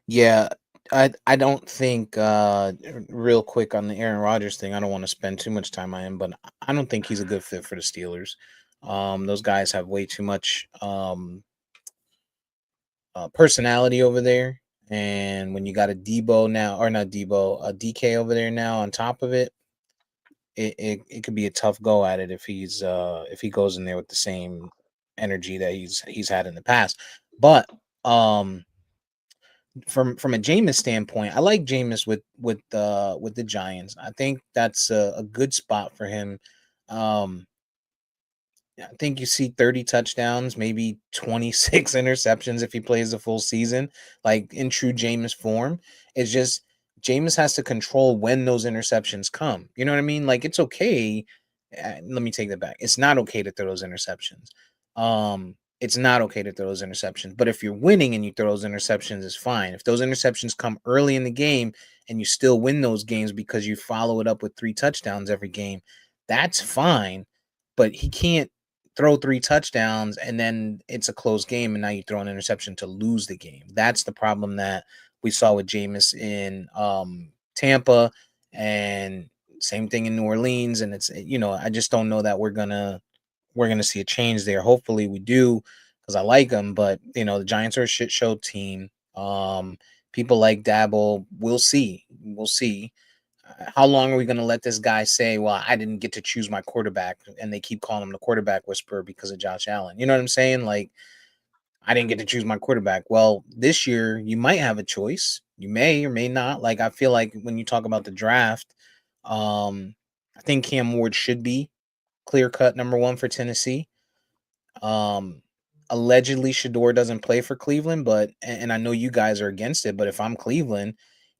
Yeah, I don't think real quick on the Aaron Rodgers thing, I don't want to spend too much time on him, but I don't think he's a good fit for the Steelers. Those guys have way too much personality over there. And when you got a Debo now, or not Debo, a DK over there now on top of it, it could be a tough go at it if he goes in there with the same energy that he's had in the past. But um from a Jameis standpoint, I like Jameis with the Giants. I think that's a good spot for him. Um, I think you see 30 touchdowns, maybe 26 interceptions if he plays the full season, like in true Jameis form. It's just Jameis has to control when those interceptions come. You know what I mean? Like it's okay. Let me take that back. It's not okay to throw those interceptions. It's not okay to throw those interceptions. But if you're winning and you throw those interceptions, it's fine. If those interceptions come early in the game and you still win those games because you follow it up with 3 touchdowns every game, that's fine. But he can't throw 3 touchdowns and then it's a close game and now you throw an interception to lose the game. That's the problem that we saw with Jameis in Tampa, and same thing in New Orleans. And it's I just don't know that we're gonna see a change there. Hopefully we do because I like them, but the Giants are a shit show team. People like Dabble. We'll see. We'll see. How long are we going to let this guy say, well, I didn't get to choose my quarterback, and they keep calling him the quarterback whisperer because of Josh Allen? You know what I'm saying? Like, I didn't get to choose my quarterback. Well, this year you might have a choice. You may or may not. Like, I feel like when you talk about the draft, I think Cam Ward should be clear cut number one for Tennessee. Um, Allegedly, Shador doesn't play for Cleveland, but and I know you guys are against it, but if I'm Cleveland,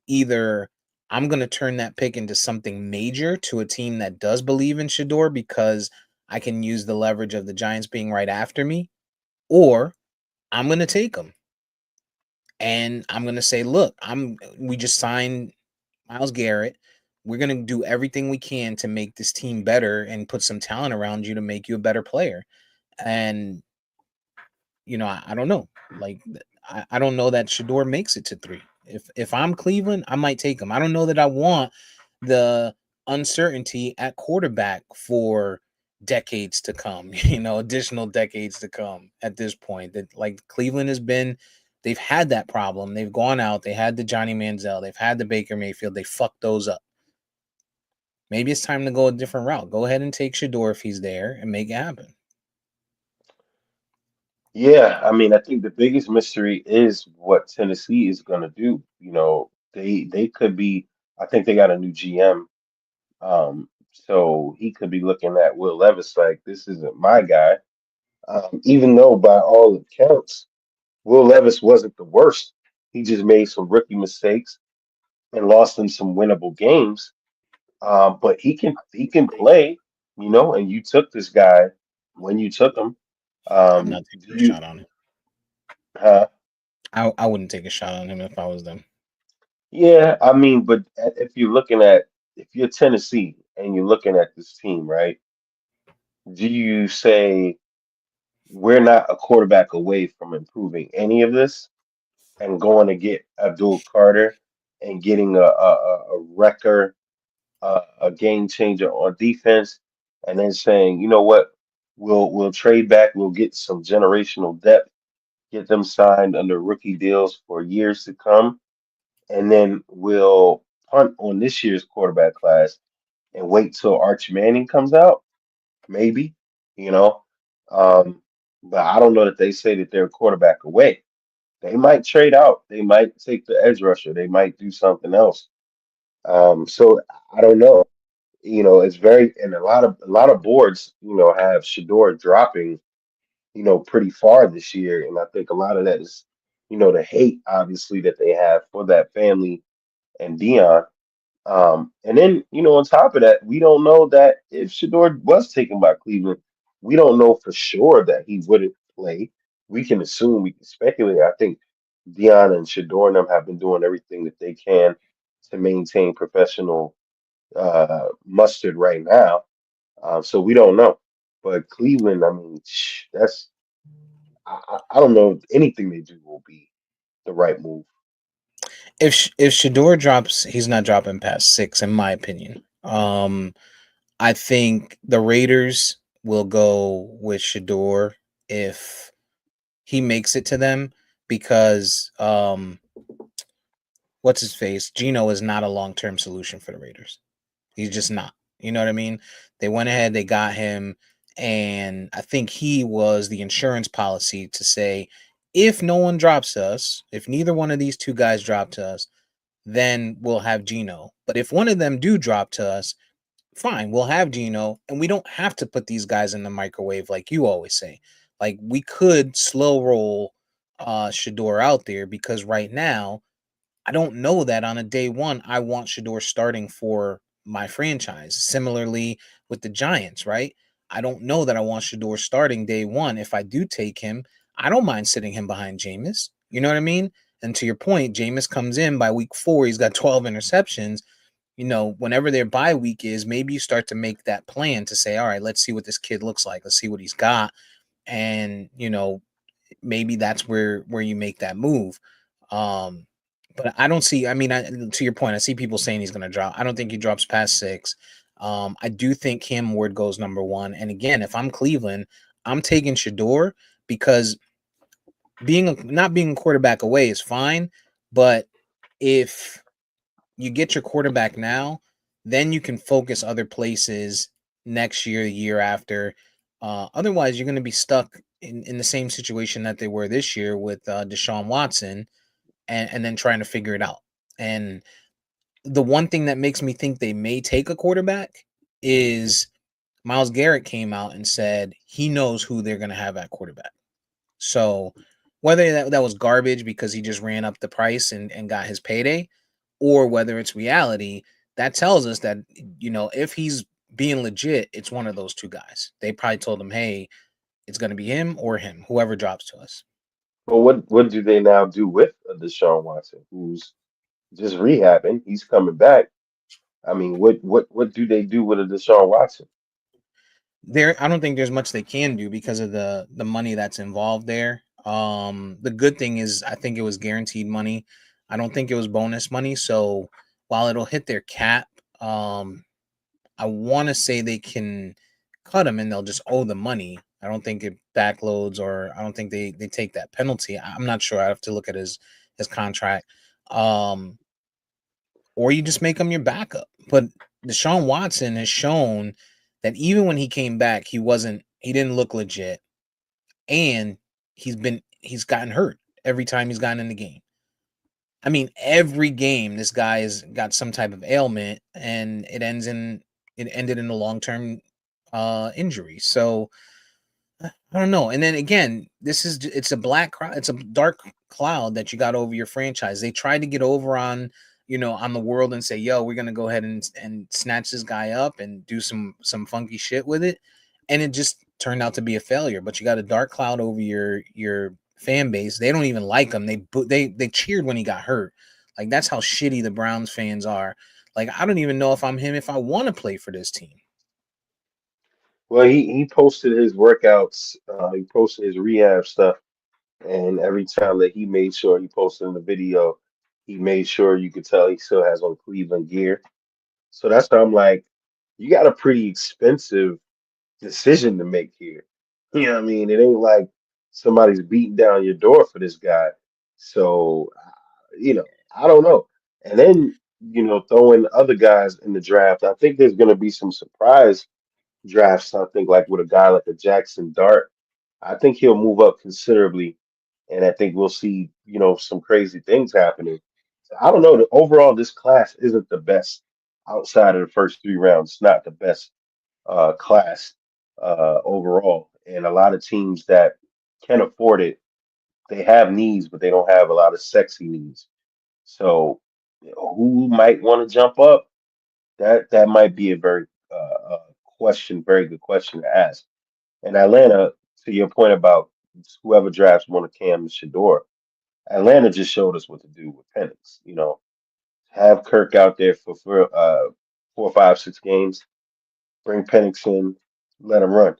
either I'm going to turn that pick into something major to a team that does believe in Shador because I can use the leverage of the Giants being right after me, or I'm going to take him and I'm going to say, look, we just signed Miles Garrett. We're going to do everything we can to make this team better and put some talent around you to make you a better player. And I don't know. Like, I don't know that Shador makes it to 3. If I'm Cleveland, I might take him. I don't know that I want the uncertainty at quarterback for decades to come. Additional decades to come. At this point, that like Cleveland has been, they've had that problem. They've gone out. They had the Johnny Manziel. They've had the Baker Mayfield. They fucked those up. Maybe it's time to go a different route. Go ahead and take Shador if he's there and make it happen. Yeah, I mean, I think the biggest mystery is what Tennessee is going to do. They could be. I think they got a new GM, so he could be looking at Will Levis like this isn't my guy. Even though by all accounts, Will Levis wasn't the worst. He just made some rookie mistakes and lost them some winnable games. But he can play, and you took this guy when you took him. I'm not Do taking a you? shot on him. Huh? I wouldn't take a shot on him if I was them. Yeah, I mean, but if you're Tennessee and you're looking at this team, right? Do you say we're not a quarterback away from improving any of this and going to get Abdul Carter and getting a wrecker, a game changer on defense, and then saying, you know what, we'll trade back, we'll get some generational depth, get them signed under rookie deals for years to come, and then we'll punt on this year's quarterback class and wait till Arch Manning comes out, maybe, you know. Um, but I don't know that they say that they're a quarterback away. They might trade out. They might take the edge rusher. They might do something else. So I don't know. It's very and a lot of boards, have Shador dropping, pretty far this year, and I think a lot of that is, the hate obviously that they have for that family and Dion. And then, on top of that, we don't know that if Shador was taken by Cleveland, we don't know for sure that he wouldn't play. We can assume, we can speculate. I think Dion and Shador and them have been doing everything that they can to maintain professional mustard right now. So we don't know. But Cleveland, I mean, I don't know if anything they do will be the right move. If Shador drops, he's not dropping past 6, in my opinion. I think the Raiders will go with Shador if he makes it to them because what's his face? Gino is not a long term solution for the Raiders. He's just not. You know what I mean? They went ahead, they got him, and I think he was the insurance policy to say if no one drops us, if neither one of these two guys drop to us, then we'll have Gino. But if one of them do drop to us, fine, we'll have Gino, and we don't have to put these guys in the microwave like you always say. Like we could slow roll Shador out there because right now I don't know that on a day one I want Shador starting for my franchise. Similarly with the Giants, right? I don't know that I want Shador starting day one. If I do take him, I don't mind sitting him behind Jameis. You know what I mean? And to your point, Jameis comes in by week 4. He's got 12 interceptions. Whenever their bye week is, maybe you start to make that plan to say, all right, let's see what this kid looks like. Let's see what he's got. And, maybe that's where you make that move. Um, but I don't see. I mean, to your point, I see people saying he's going to drop. I don't think he drops past 6. I do think Cam Ward goes number 1. And again, if I'm Cleveland, I'm taking Shador because not being a quarterback away is fine, but if you get your quarterback now, then you can focus other places next year, the year after. Otherwise, you're going to be stuck in the same situation that they were this year with Deshaun Watson and then trying to figure it out. And the one thing that makes me think they may take a quarterback is Myles Garrett came out and said he knows who they're going to have at quarterback. So whether that was garbage because he just ran up the price and got his payday, or whether it's reality, that tells us that, if he's being legit, it's one of those two guys. They probably told him, hey, it's going to be him or him, whoever drops to us. But what do they now do with Deshaun Watson, who's just rehabbing? He's coming back. I mean, what do they do with a Deshaun Watson? I don't think there's much they can do because of the money that's involved there. The good thing is I think it was guaranteed money. I don't think it was bonus money. So while it'll hit their cap, I want to say they can cut him and they'll just owe the money. I don't think it backloads or I don't think they take that penalty. I'm not sure. I have to look at his contract. Um, or you just make him your backup. But Deshaun Watson has shown that even when he came back, he didn't look legit. And he's gotten hurt every time he's gotten in the game. I mean, every game this guy has got some type of ailment, and it ended in a long term injury. So I don't know. And then again, it's a it's a dark cloud that you got over your franchise. They tried to get over on on the world and say, "Yo, we're gonna go ahead and snatch this guy up and do some funky shit with it," and it just turned out to be a failure. But you got a dark cloud over your fan base. They don't even like him. They cheered when he got hurt. Like that's how shitty the Browns fans are. Like I don't even know if I'm him if I want to play for this team. Well, he posted his workouts, he posted his rehab stuff, and every time that he made sure he posted in the video, he made sure you could tell he still has on Cleveland gear. So that's why I'm like, you got a pretty expensive decision to make here. You know what I mean? It ain't like somebody's beating down your door for this guy. So, I don't know. And then, throwing other guys in the draft, I think there's going to be some surprise drafts. I think like with a guy like a Jackson Dart, I think he'll move up considerably, and I think we'll see some crazy things happening. So I don't know. Overall, this class isn't the best outside of the first 3 rounds. It's not the best class overall, and a lot of teams that can afford it, they have needs, but they don't have a lot of sexy needs. So, who might want to jump up? That might be a very good question to ask. And Atlanta, to your point about whoever drafts one of Cam and Shador, Atlanta just showed us what to do with Penix. Have Kirk out there for 4, 5, 6 games, bring Penix in, let him run.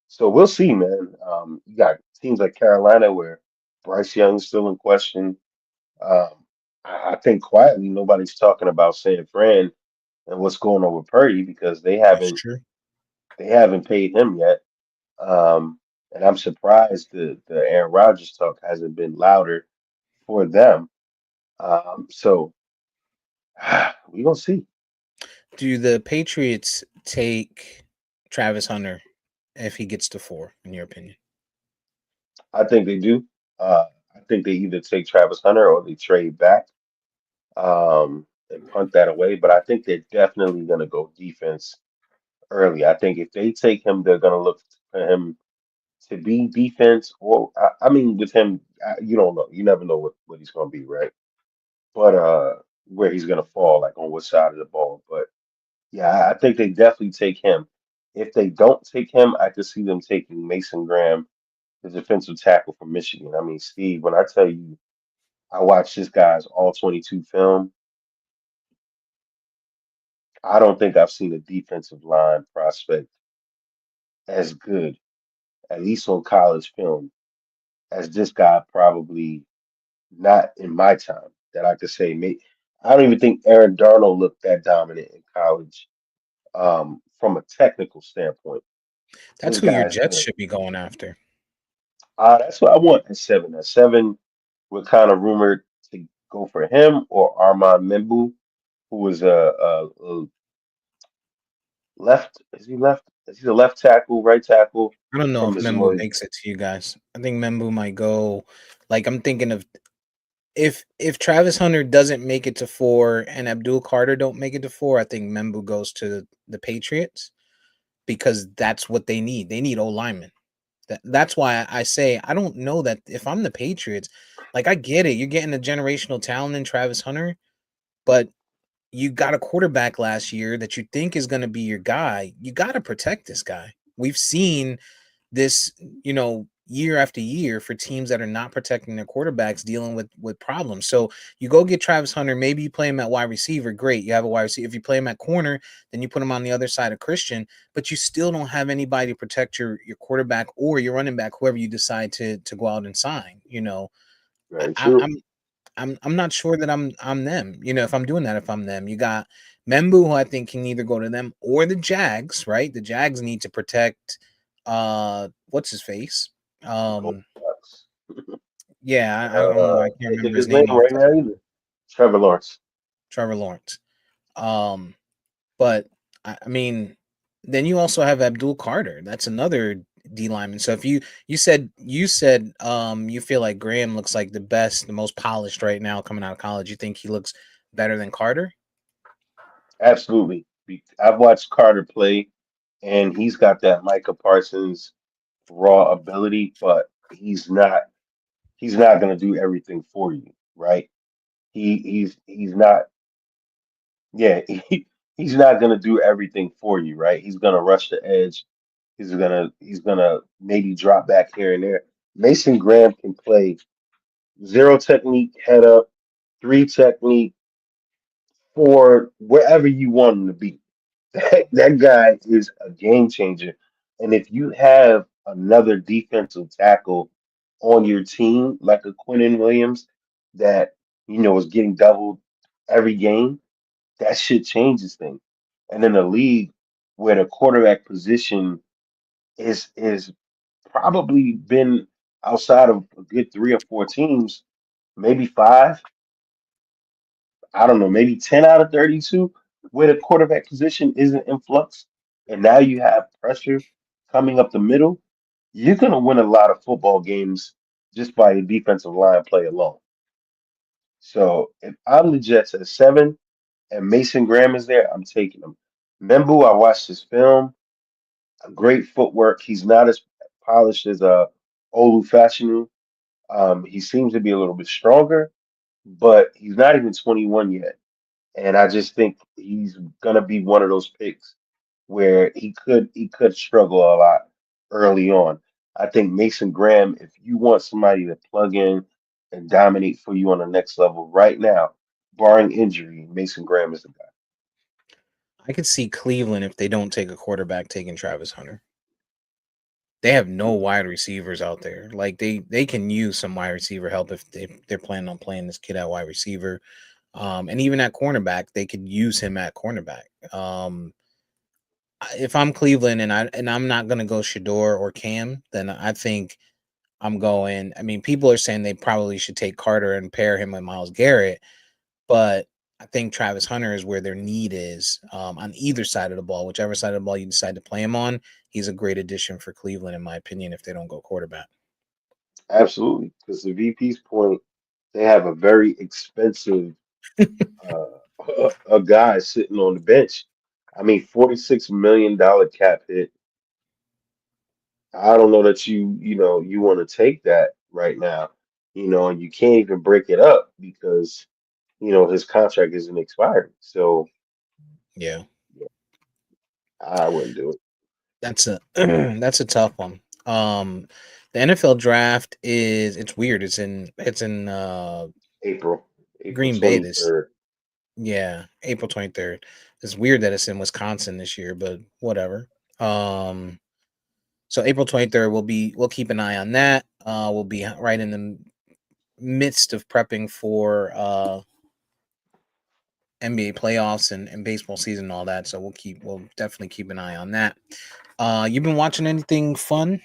So we'll see, man. You got teams like Carolina where Bryce Young's still in question. Um, I think quietly nobody's talking about San Fran and what's going on with Purdy because they That's haven't true. they haven't paid him yet. Um, and I'm surprised the Aaron Rodgers talk hasn't been louder for them. So we gonna see. Do the Patriots take Travis Hunter if he gets to 4, in your opinion? I think they do. I think they either take Travis Hunter or they trade back and punt that away. But I think they're definitely gonna go defense early. I think if they take him, they're gonna look for him to be defense, or I mean, with him, you don't know. You never know what he's gonna be, right? But where he's gonna fall, like on what side of the ball. But yeah, I think they definitely take him. If they don't take him, I could see them taking Mason Graham, the defensive tackle from Michigan. I mean, Steve, when I tell you, I watched this guy's all 22 film. I don't think I've seen a defensive line prospect as good, at least on college film, as this guy probably not in my time that I could say. I don't even think Aaron Darnold looked that dominant in college from a technical standpoint. That's This who your guy's Jets good. should be going after. That's what I want at 7. At 7, we're kind of rumored to go for him or Armand Membu, who was a left. Is he left? Is he a left tackle, right tackle I don't know from if Membu Missouri? makes it to you guys. I think Membu might go. Like I'm thinking of if Travis Hunter doesn't make it to 4 and Abdul Carter don't make it to 4, I think Membu goes to the Patriots because that's what they need. They need O linemen. That's why I say I don't know that if I'm the Patriots, like I get it, you're getting a generational talent in Travis Hunter, but you got a quarterback last year that you think is going to be your guy. You got to protect this guy. We've seen this, year after year for teams that are not protecting their quarterbacks dealing with problems. So you go get Travis Hunter, maybe you play him at wide receiver, great. You have a wide receiver. If you play him at corner, then you put him on the other side of Christian, but you still don't have anybody to protect your quarterback or your running back, whoever you decide to go out and sign. Very I, true. I'm not sure that I'm them. If I'm doing that, if I'm them, you got Membu, who I think can either go to them or the Jags, right? The Jags need to protect what's his face? The Gold Um Bucks. yeah, I don't know. I can't Can't think remember of his his name name off right the top now of my either. Trevor Lawrence. Trevor Lawrence. Um but I mean then you also have Abdul Carter. That's another D linemen. So if you said you feel like Graham looks like the best, the most polished right now coming out of college. You think he looks better than Carter? Absolutely. I've watched Carter play, and he's got that Micah Parsons raw ability, but he's not going to do everything for you, right? He's not yeah, he's not going to do everything for you, right? He's going to rush the edge. He's gonna maybe drop back here and there. Mason Graham can play zero technique, head up, three technique, four, wherever you want him to be. That guy is a game changer. And if you have another defensive tackle on your team, like a Quentin Williams, that is getting doubled every game, that shit changes things. And in a league where the quarterback position is probably been outside of a good 3 or 4 teams, maybe five, I don't know, maybe 10 out of 32, where the quarterback position isn't in flux, and now you have pressure coming up the middle, you're going to win a lot of football games just by your defensive line play alone. So if I'm the Jets at 7 and Mason Graham is there, I'm taking him. Membu, I watched his film, great footwork. He's not as polished as Olu Fashanu. He seems to be a little bit stronger, but he's not even 21 yet. And I just think he's gonna be one of those picks where he could struggle a lot early on. I think Mason Graham, if you want somebody to plug in and dominate for you on the next level right now, barring injury, Mason Graham is the guy. I could see Cleveland if they don't take a quarterback taking Travis Hunter. They have no wide receivers out there. Like they can use some wide receiver help if they're planning on playing this kid at wide receiver. And even at cornerback, they could use him at cornerback. If I'm Cleveland and I'm not gonna go Shador or Cam, then I think I'm going. I mean, people are saying they probably should take Carter and pair him with Miles Garrett, but I think Travis Hunter is where their need is on either side of the ball. Whichever side of the ball you decide to play him on, he's a great addition for Cleveland, in my opinion, if they don't go quarterback. Absolutely, because the VP's point, they have a very expensive a guy sitting on the bench. I mean, $46 million cap hit. I don't know that you want to take that right now. And you can't even break it up because his contract isn't expiring. So Yeah, yeah, I wouldn't do it. that's a that's a tough one. The NFL draft is it's weird. It's in April, April Green Bay twenty this third. yeah, April 23rd. It's weird that it's in Wisconsin this year, but whatever. Um so April 23rd we'll keep an eye on that. We'll be right in the midst of prepping for NBA playoffs and baseball season and all that. So we'll definitely keep an eye on that. You been watching anything fun?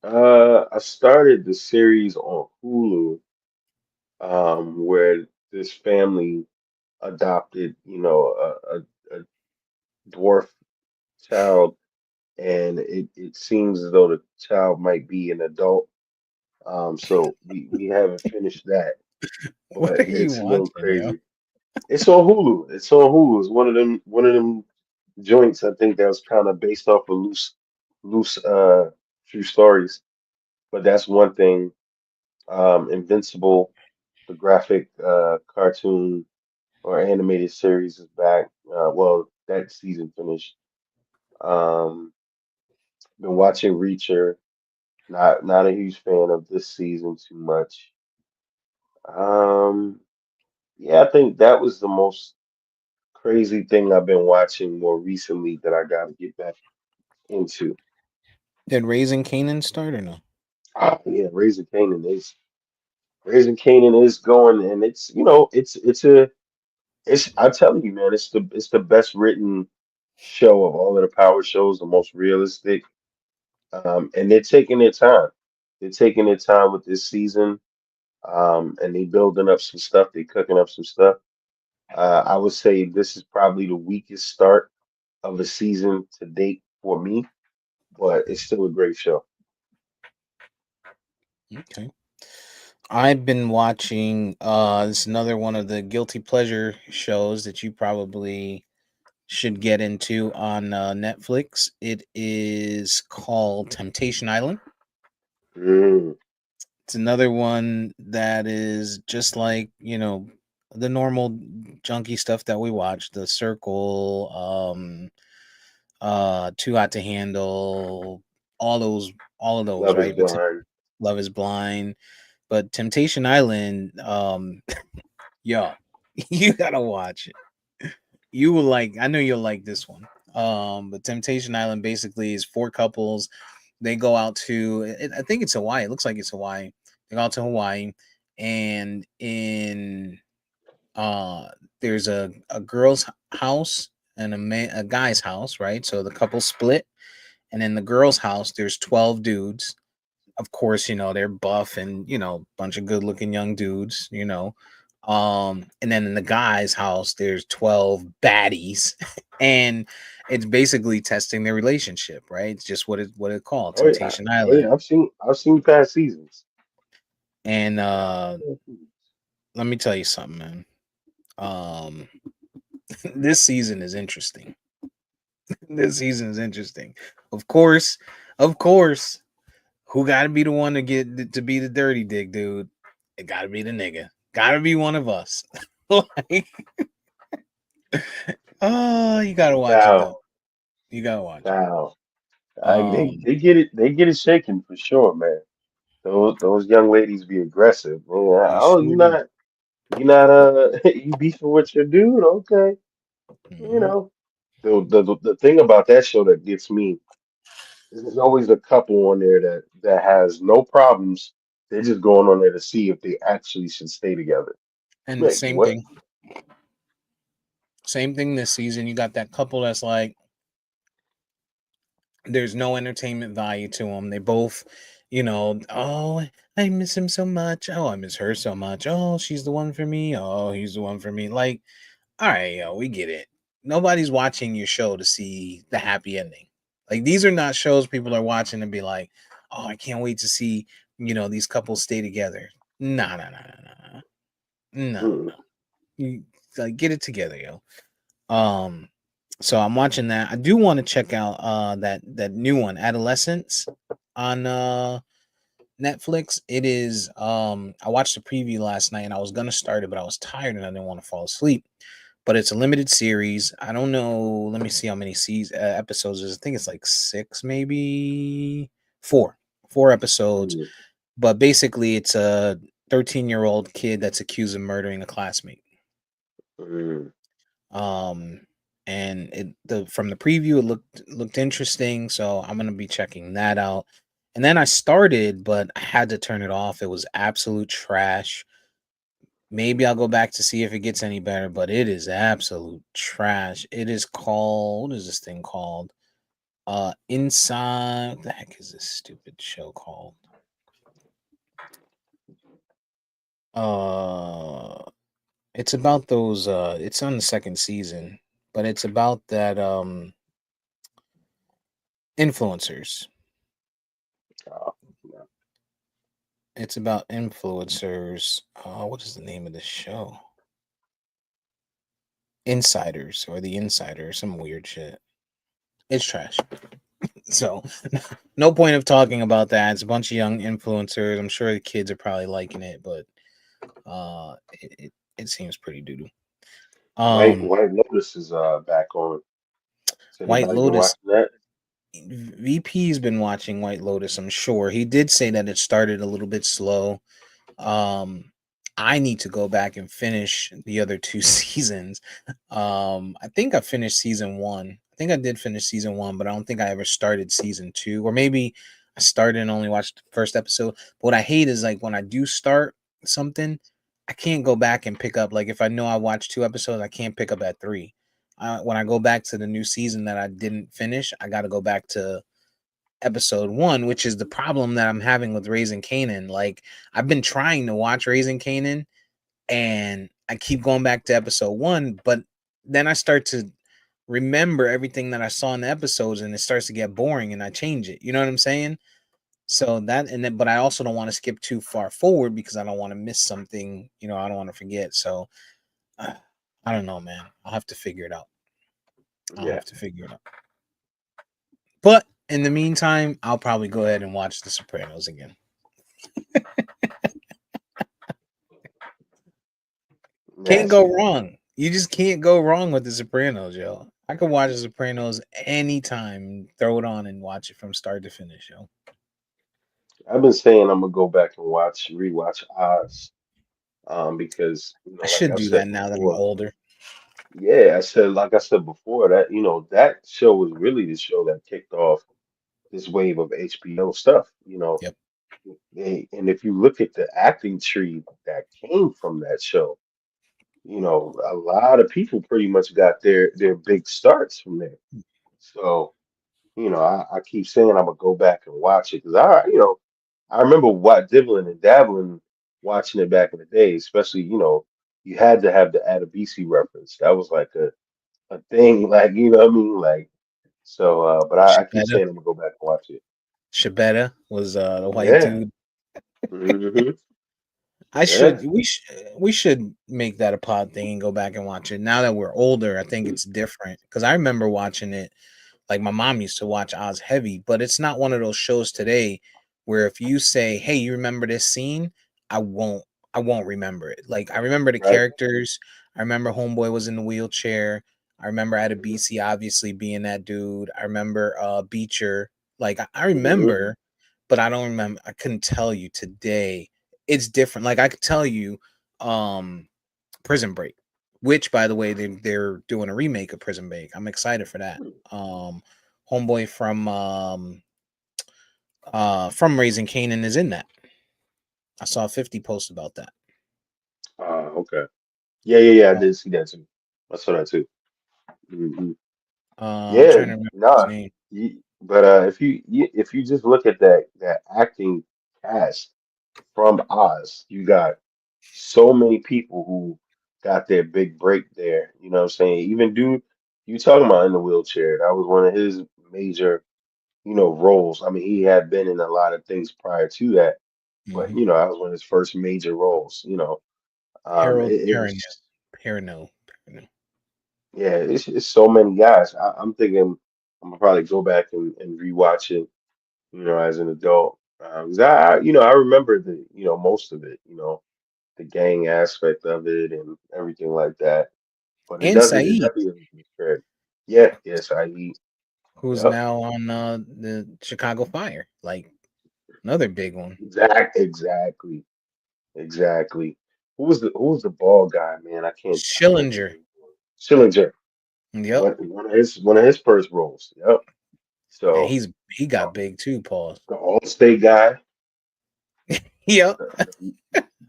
I started the series on Hulu, where this family adopted, a dwarf child, and it seems as though the child might be an adult. So we haven't finished that, What but are you it's a little watching, yo? crazy. It's on Hulu. It's on Hulu. It's one of them joints. I think that was kind of based off of loose true stories. But that's one thing. Invincible, the graphic cartoon or animated series is back. Well, that season finished. Um, been watching Reacher. Not a huge fan of this season too much. Um, yeah, I think that was the most crazy thing I've been watching more recently that I got to get back into. Did Raising Canaan start or no? Yeah, Raising Canaan is going, and it's I'm telling you, man, it's the best written show of all of the power shows, the most realistic. And they're taking their time. They're taking their time with this season, and they building up some stuff. They cooking up some stuff. I would say this is probably the weakest start of a season to date for me. but it's still a great show. Okay. I've been watching it's another one of the guilty pleasure shows that you probably should get into on Netflix. It is called Temptation Island. Mm, It's another one that is just like, the normal junky stuff that we watch, The Circle, Too Hot to Handle, all those all of those, Love is right? But Blind. Love is Blind, but Temptation Island, yo, you gotta watch it. You will like. I know you'll like this one. But Temptation Island basically is four couples. They go out to. I think it's Hawaii. It looks like it's Hawaii. They go out to Hawaii, and in uh, there's a girl's house and a guy's house, right? So the couple split, and in the girl's house, there's 12 dudes. Of course, they're buff and bunch of good looking young dudes, and then in the guy's house there's 12 baddies and it's basically testing their relationship, right? It's just what it called, Oh yeah, Temptation oh yeah. Island. I've seen past seasons. And let me tell you something, man. um this season is interesting. This season is interesting. Of course, who got to be the one to be the dirty dick, dude? It got to be the nigga. Got to be one of us. Like, oh, you got to watch it though. Wow, You got to watch it. wow. They Um, they get it. They get it shaken for sure, man. Those young ladies be aggressive, man. they Oh, sure do. you not you beefing with your dude? Okay, you Hmm. know. The thing about that show that gets me is there's always a couple on there that has no problems. They're just going on there to see if they actually should stay together. And Like what? same thing this season. You got that couple that's like, there's no entertainment value to them. They both, oh, I miss him so much. Oh, I miss her so much. Oh, she's the one for me. Oh, he's the one for me. Like, all right, yo, we get it. Nobody's watching your show to see the happy ending. Like, these are not shows people are watching and be like, oh, I can't wait to see, these couples stay together. No, no, no, no, no, no, no, Mm, no. You, like, get it together, yo. Um, so I'm watching that. I do want to check out that new one, Adolescence, on Netflix. It is I watched the preview last night and I was gonna start it, but I was tired and I didn't want to fall asleep. But it's a limited series. I don't know. Let me see how many episodes there's. I think it's like six, maybe four episodes. mm, But basically, it's a 13-year-old kid that's accused of murdering a classmate. mm. Um, and the from the preview, it looked interesting. So I'm gonna be checking that out. And then I started, but I had to turn it off. It was absolute trash. Maybe I'll go back to see if it gets any better, but it is absolute trash. It is called, what is this thing called? Inside, what the heck is this stupid show called? Uh it's about those it's on the second season, but it's about that influencers. Oh, no. It's about influencers. What is the name of this show? Insiders or the Insider, some weird shit. It's trash. So, no point of talking about that. It's a bunch of young influencers. I'm sure the kids are probably liking it, but it seems pretty doo doo. Um, White Lotus is back on. Has White anybody been Lotus. watching that? VP's been watching White Lotus. I'm sure he did say that it started a little bit slow. Um, I need to go back and finish the other two seasons. I think I finished season one. I think I did finish season one, but I don't think I ever started season two. Or maybe I started and only watched the first episode. But what I hate is like when I do start something, I can't go back and pick up. Like if I know I watched two episodes, I can't pick up at three. When I go back to the new season that I didn't finish, I got to go back to episode one, which is the problem that I'm having with Raising Canaan. Like I've been trying to watch Raising Canaan and I keep going back to episode one, but then I start to remember everything that I saw in the episodes, and it starts to get boring, and I change it. You know what I'm saying? So that, and then, but I also don't want to skip too far forward because I don't want to miss something. You know, I don't want to forget. So uh, I don't know, man. I'll have to figure it out. I'll Yeah, have to figure it out. But in the meantime, I'll probably go ahead and watch The Sopranos again. Can't yes. go wrong. You just can't go wrong with The Sopranos, yo. I could watch The Sopranos anytime, throw it on and watch it from start to finish, yo. I've been saying I'm gonna go back and rewatch Oz, because I like should I've do said that now that I'm before, older. yeah, like I said before, that that show was really the show that kicked off this wave of HBO stuff. Yep. And if you look at the acting tree that came from that show, a lot of people pretty much got their big starts from there. So, I keep saying I'm gonna go back and watch it because I remember what dibbling and dabbling watching it back in the day, especially, you had to have the Adabisi reference. That was like a thing, like, you know what I mean? Like, so, but I keep Shabetta. saying I'm gonna go back and watch it. Shabetta was the white Yeah. dude. Hmm. I Yeah. should we should make that a pod thing and go back and watch it. Now that we're older, I think it's different because I remember watching it. Like my mom used to watch Oz Heavy, but it's not one of those shows today where if you say, "Hey, you remember this scene?" I won't. I won't remember it. Like I remember the Right. characters. I remember Homeboy was in the wheelchair. I remember Adabisi obviously being that dude. I remember Beecher. Like I Hmm. remember, but I don't remember. I couldn't tell you today. It's different. Like I could tell you, um, Prison Break, which by the way they're doing a remake of Prison Break. I'm excited for that. Um, Homeboy from Raising Canaan is in that. I saw a 50 post about that. Okay. Yeah. I Uh, did see that too. I saw that too. Hmm. I'm Yeah. trying to remember his Nah. name. But if you just look at that acting cast from Oz, you got so many people who got their big break there. You know what I'm saying? Even dude, you talking about in the wheelchair, that was one of his major, roles. I mean, he had been in a lot of things prior to that, but Hmm that was one of his first major roles. Harold It was Perrineau. just, Perrineau. Perrineau. yeah, it's so many guys. I'm thinking I'm gonna probably go back and rewatch it, as an adult. 'Cause I remember most of it, the gang aspect of it and everything like that. But And it Saeed, definitely doesn't get credit. Yeah, yes, I eat. who's Yep. now on the Chicago Fire. Like another big one. Exactly. Who was the ball guy, man? I can't think of Schillinger. his name. Schillinger. Yep. One of his first roles. Yep. And So he uh, got big too, Paul. the All-State guy, Yep.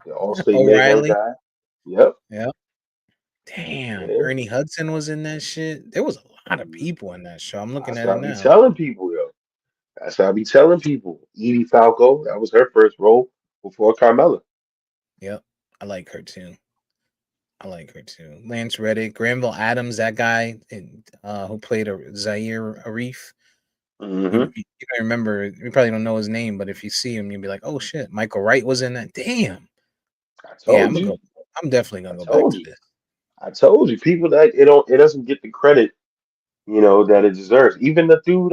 the All-State Mayhem O'Reilly. guy. Yep. Yep. Damn, Yeah. Ernie Hudson was in that shit. There was a lot of Mhm. people in that show. I'm looking That's at what it I be now. telling people, yo. That's what I be telling people. Edie Falco, that was her first role before Carmella. Yep. I like her too. I like her too. Lance Reddick, Granville Adams, that guy who played Zaire Arif. Hmm. You don't remember, you probably don't know his name, but if you see him, you'll be like, oh shit, Michael Wright was in that. Damn. I Yeah, told you. I'm definitely I gonna go back told to you. this. I told you. People that it doesn't get the credit, that it deserves. Even the dude,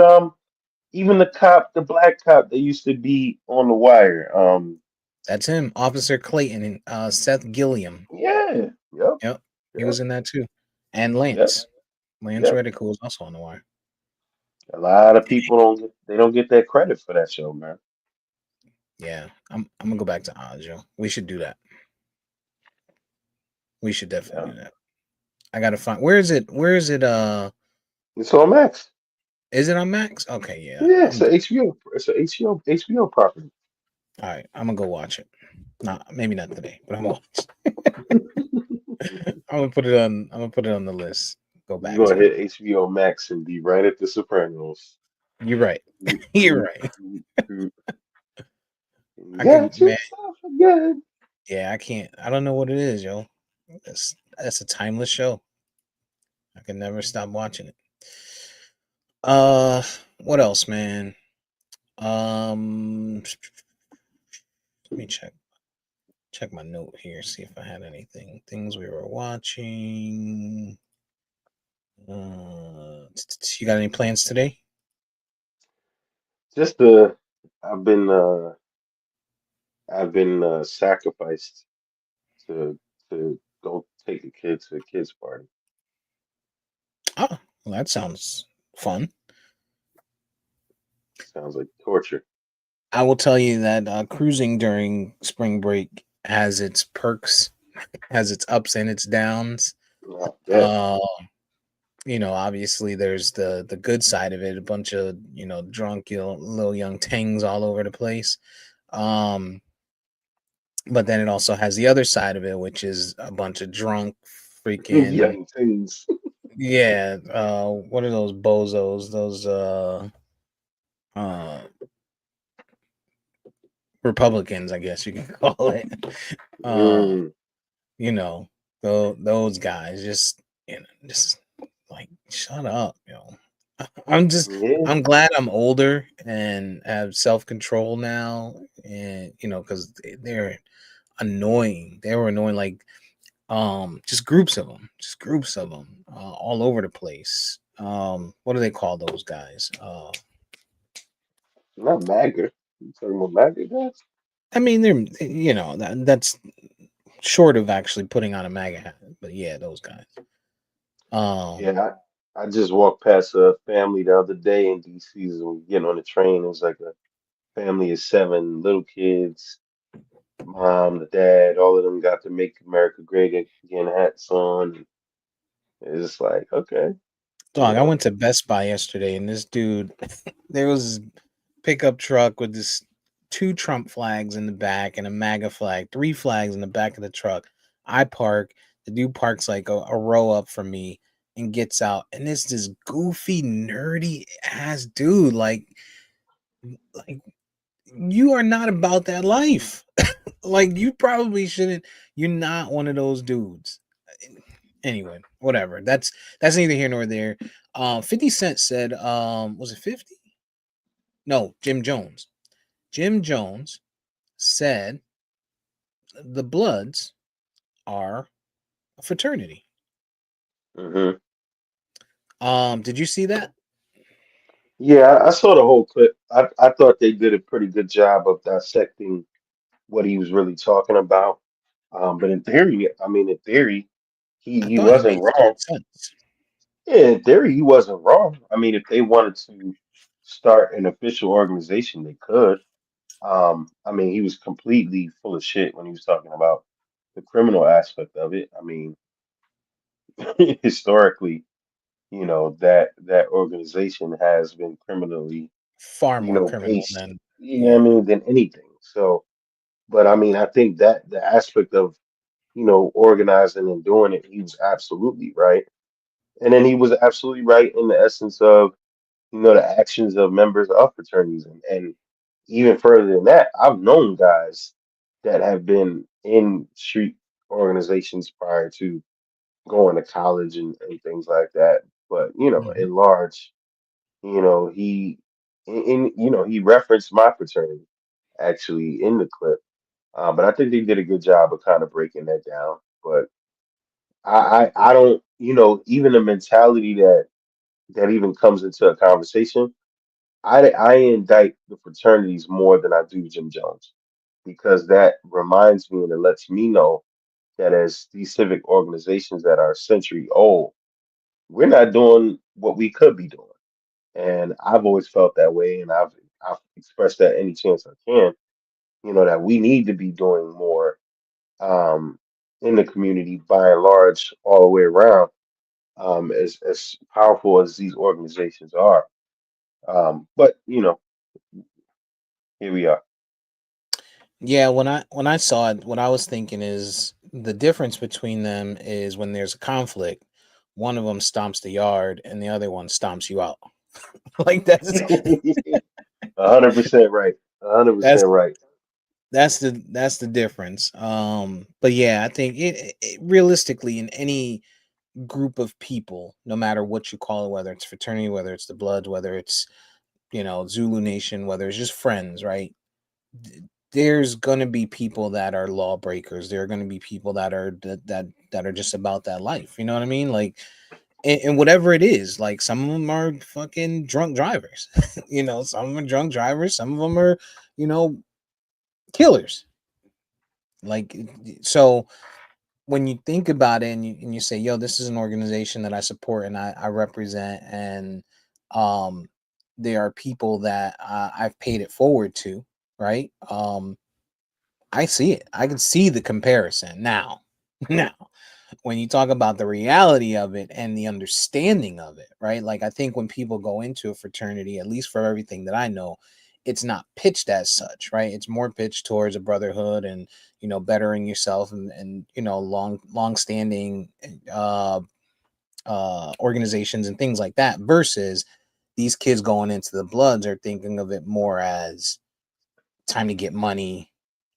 even the cop, the black cop that used to be on the wire. That's him, Officer Clayton and Seth Gilliam. Yeah. Yep. Yep. He Yep. was in that too. And Yep. Lance Yep. Reddick, who was also on the wire. A lot of people don't get that credit for that show, man. Yeah, I'm gonna go back to Oz, yo. We should do that. We should definitely Yeah. do that. I gotta find where is it? Where is it? It's on Max. Is it on Max? Okay, yeah. Yeah, it's a HBO. It's a HBO property. All right. I'm gonna go watch it. Not maybe not today, but I'm gonna. I'm gonna put it on. I'm gonna put it on the list. Go You're back gonna to. hit HBO Max and be right at The Sopranos. You're right. Mm, You're mm, right. mm, mm. I could, Got man. yourself again. Yeah, I can't. I don't know what it is, yo. That's a timeless show. I can never stop watching it. Uh, what else, man? Let me check my note here, see if I had anything. Things we were watching. You got any plans today? Just I've been sacrificed to go take a kid to a kids party. Oh, well, that sounds fun. Sounds like torture. I will tell you that cruising during spring break has its perks, has its ups and its downs. I bet. Uh, obviously there's the good side of it, a bunch of drunk little young tangs all over the place. Um, but then it also has the other side of it, which is a bunch of drunk freaking Young things. yeah. What are those bozos? Those uh Republicans, I guess you can call it. Uh, Mm, you know, those guys just like shut up, yeah. I'm glad I'm older and have self-control now, and because they're annoying. They were annoying, like just groups of them, all over the place. What do they call those guys? Not MAGA. You talking about MAGA guys? I mean, that's short of actually putting on a MAGA hat, but yeah, those guys. Um, Yeah, I just walked past a family the other day in DC. And we getting on the train. It was like a family of seven little kids. Mom, the dad, all of them got to Make America Great Again hats on. It's like, okay, you Dog, I know. went to Best Buy yesterday, and this dude, there was this pickup truck with this two Trump flags in the back and a MAGA flag, three flags in the back of the truck. I park, the dude parks like a row up from me and gets out, and it's this goofy, nerdy ass dude. Like you are not about that life. Like you probably shouldn't. You're not one of those dudes. Anyway, whatever. That's neither here nor there. 50 Cent said, was it 50? No, Jim Jones. Jim Jones said the Bloods are a fraternity. Hmm. Did you see that? Yeah, I saw the whole clip. I thought they did a pretty good job of dissecting what he was really talking about. But in theory, I mean, in theory, I he thought it wasn't made wrong. sense. Yeah, in theory, he wasn't wrong. I mean, if they wanted to start an official organization, they could. I mean, he was completely full of shit when he was talking about the criminal aspect of it. I mean, historically, that organization has been criminally, Far more criminal based, than I yeah. mean, than anything. So, but I mean, I think that the aspect of, organizing and doing it, he was absolutely right. And then he was absolutely right in the essence of, the actions of members of fraternities. And even further than that, I've known guys that have been in street organizations prior to going to college and things like that. But, Mhm. in large, he he referenced my fraternity actually in the clip. But I think they did a good job of kind of breaking that down. But I don't, even the mentality that even comes into a conversation, I indict the fraternities more than I do Jim Jones, because that reminds me and it lets me know that as these civic organizations that are a century old, we're not doing what we could be doing. And I've always felt that way, and I've expressed that any chance I can, that we need to be doing more um, in the community by and large, all the way around. As powerful as these organizations are, but here we are. Yeah, when I saw it, what I was thinking is the difference between them is when there's a conflict, one of them stomps the yard and the other one stomps you out. Like that's 100% right. A hundred that's percent right. that's the difference. But yeah, I think it realistically in any group of people, no matter what you call it, whether it's fraternity, whether it's the Bloods, whether it's, Zulu Nation, whether it's just friends, right? There's gonna be people that are lawbreakers. There are gonna be people that are just about that life. You know what I mean? Like, and whatever it is, like some of them are fucking drunk drivers. Some of them are drunk drivers. Some of them are, you know, killers. Like, so when you think about it and you say, yo, this is an organization that I support and I represent, and um, there are people that I've paid it forward to, right? I see it. I can see the comparison now. Now, when you talk about the reality of it and the understanding of it, right? Like, I think when people go into a fraternity, at least for everything that I know, it's not pitched as such, right? It's more pitched towards a brotherhood and, bettering yourself, and long standing uh organizations and things like that, versus these kids going into the Bloods are thinking of it more as time to get money.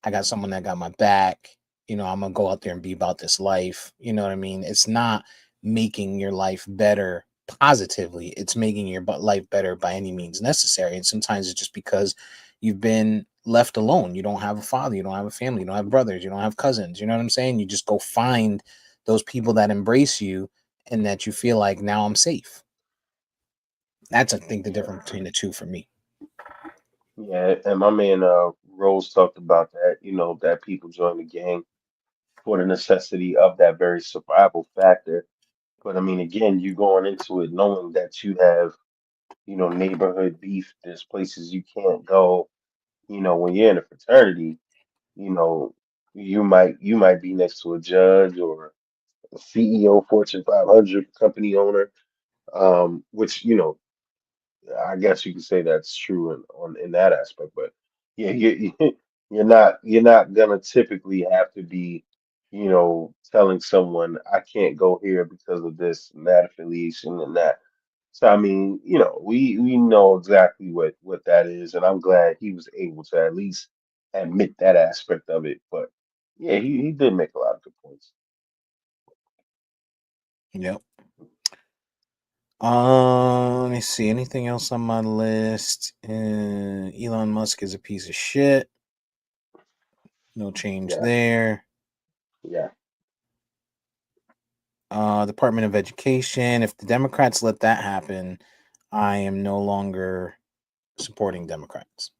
I got someone that got my back. I'm gonna go out there and be about this life. You know what I mean? It's not making your life better positively. It's making your life better by any means necessary. And sometimes it's just because you've been left alone. You don't have a father. You don't have a family. You don't have brothers. You don't have cousins. You know what I'm saying? You just go find those people that embrace you and that you feel like, now I'm safe. That's, I think, the Yeah, difference between the two for me. yeah. And my man Rose talked about that, that people join the gang for the necessity of that very survival factor. But I mean, again, you going into it knowing that you have, neighborhood beef, there's places you can't go, when you're in a fraternity, you know, you might be next to a judge or a CEO, Fortune 500 company owner, which I guess you could say that's true in that aspect. But yeah, you're not gonna typically have to be, telling someone I can't go here because of this and that affiliation and that. So I mean, we know exactly what that is, and I'm glad he was able to at least admit that aspect of it. But yeah, he did make a lot of good points. Yep. Let me see. Anything else on my list? Elon Musk is a piece of shit. No change Yeah, there. yeah. Department of Education. If the Democrats let that happen, I am no longer supporting Democrats.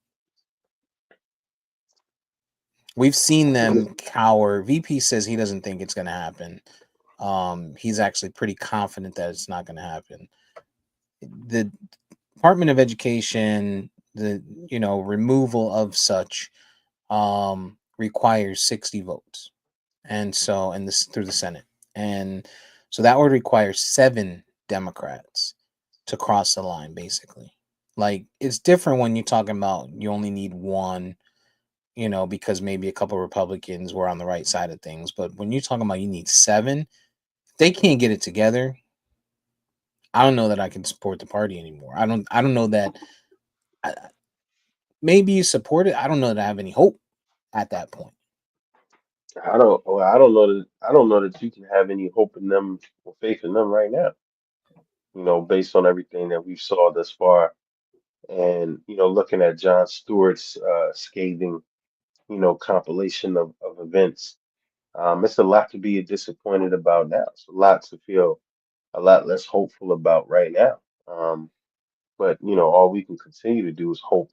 We've seen them cower. VP says he doesn't think it's going to happen. He's actually pretty confident that it's not going to happen. The Department of Education, the removal of such, requires 60 votes, and so, and this through the Senate, and so that would require 7 Democrats to cross the line. Basically, like, it's different when you're talking about you only need one, because maybe a couple Republicans were on the right side of things. But when you're talking about you need 7, if they can't get it together, I don't know that I can support the party anymore. I don't know that. I, maybe you support it. I don't know that I have any hope at that point. I don't know that you can have any hope in them or faith in them right now. Based on everything that we've saw thus far, and looking at John Stewart's scathing, compilation of events, it's a lot to be disappointed about now. It's a lot to feel a lot less hopeful about right now. But all we can continue to do is hope,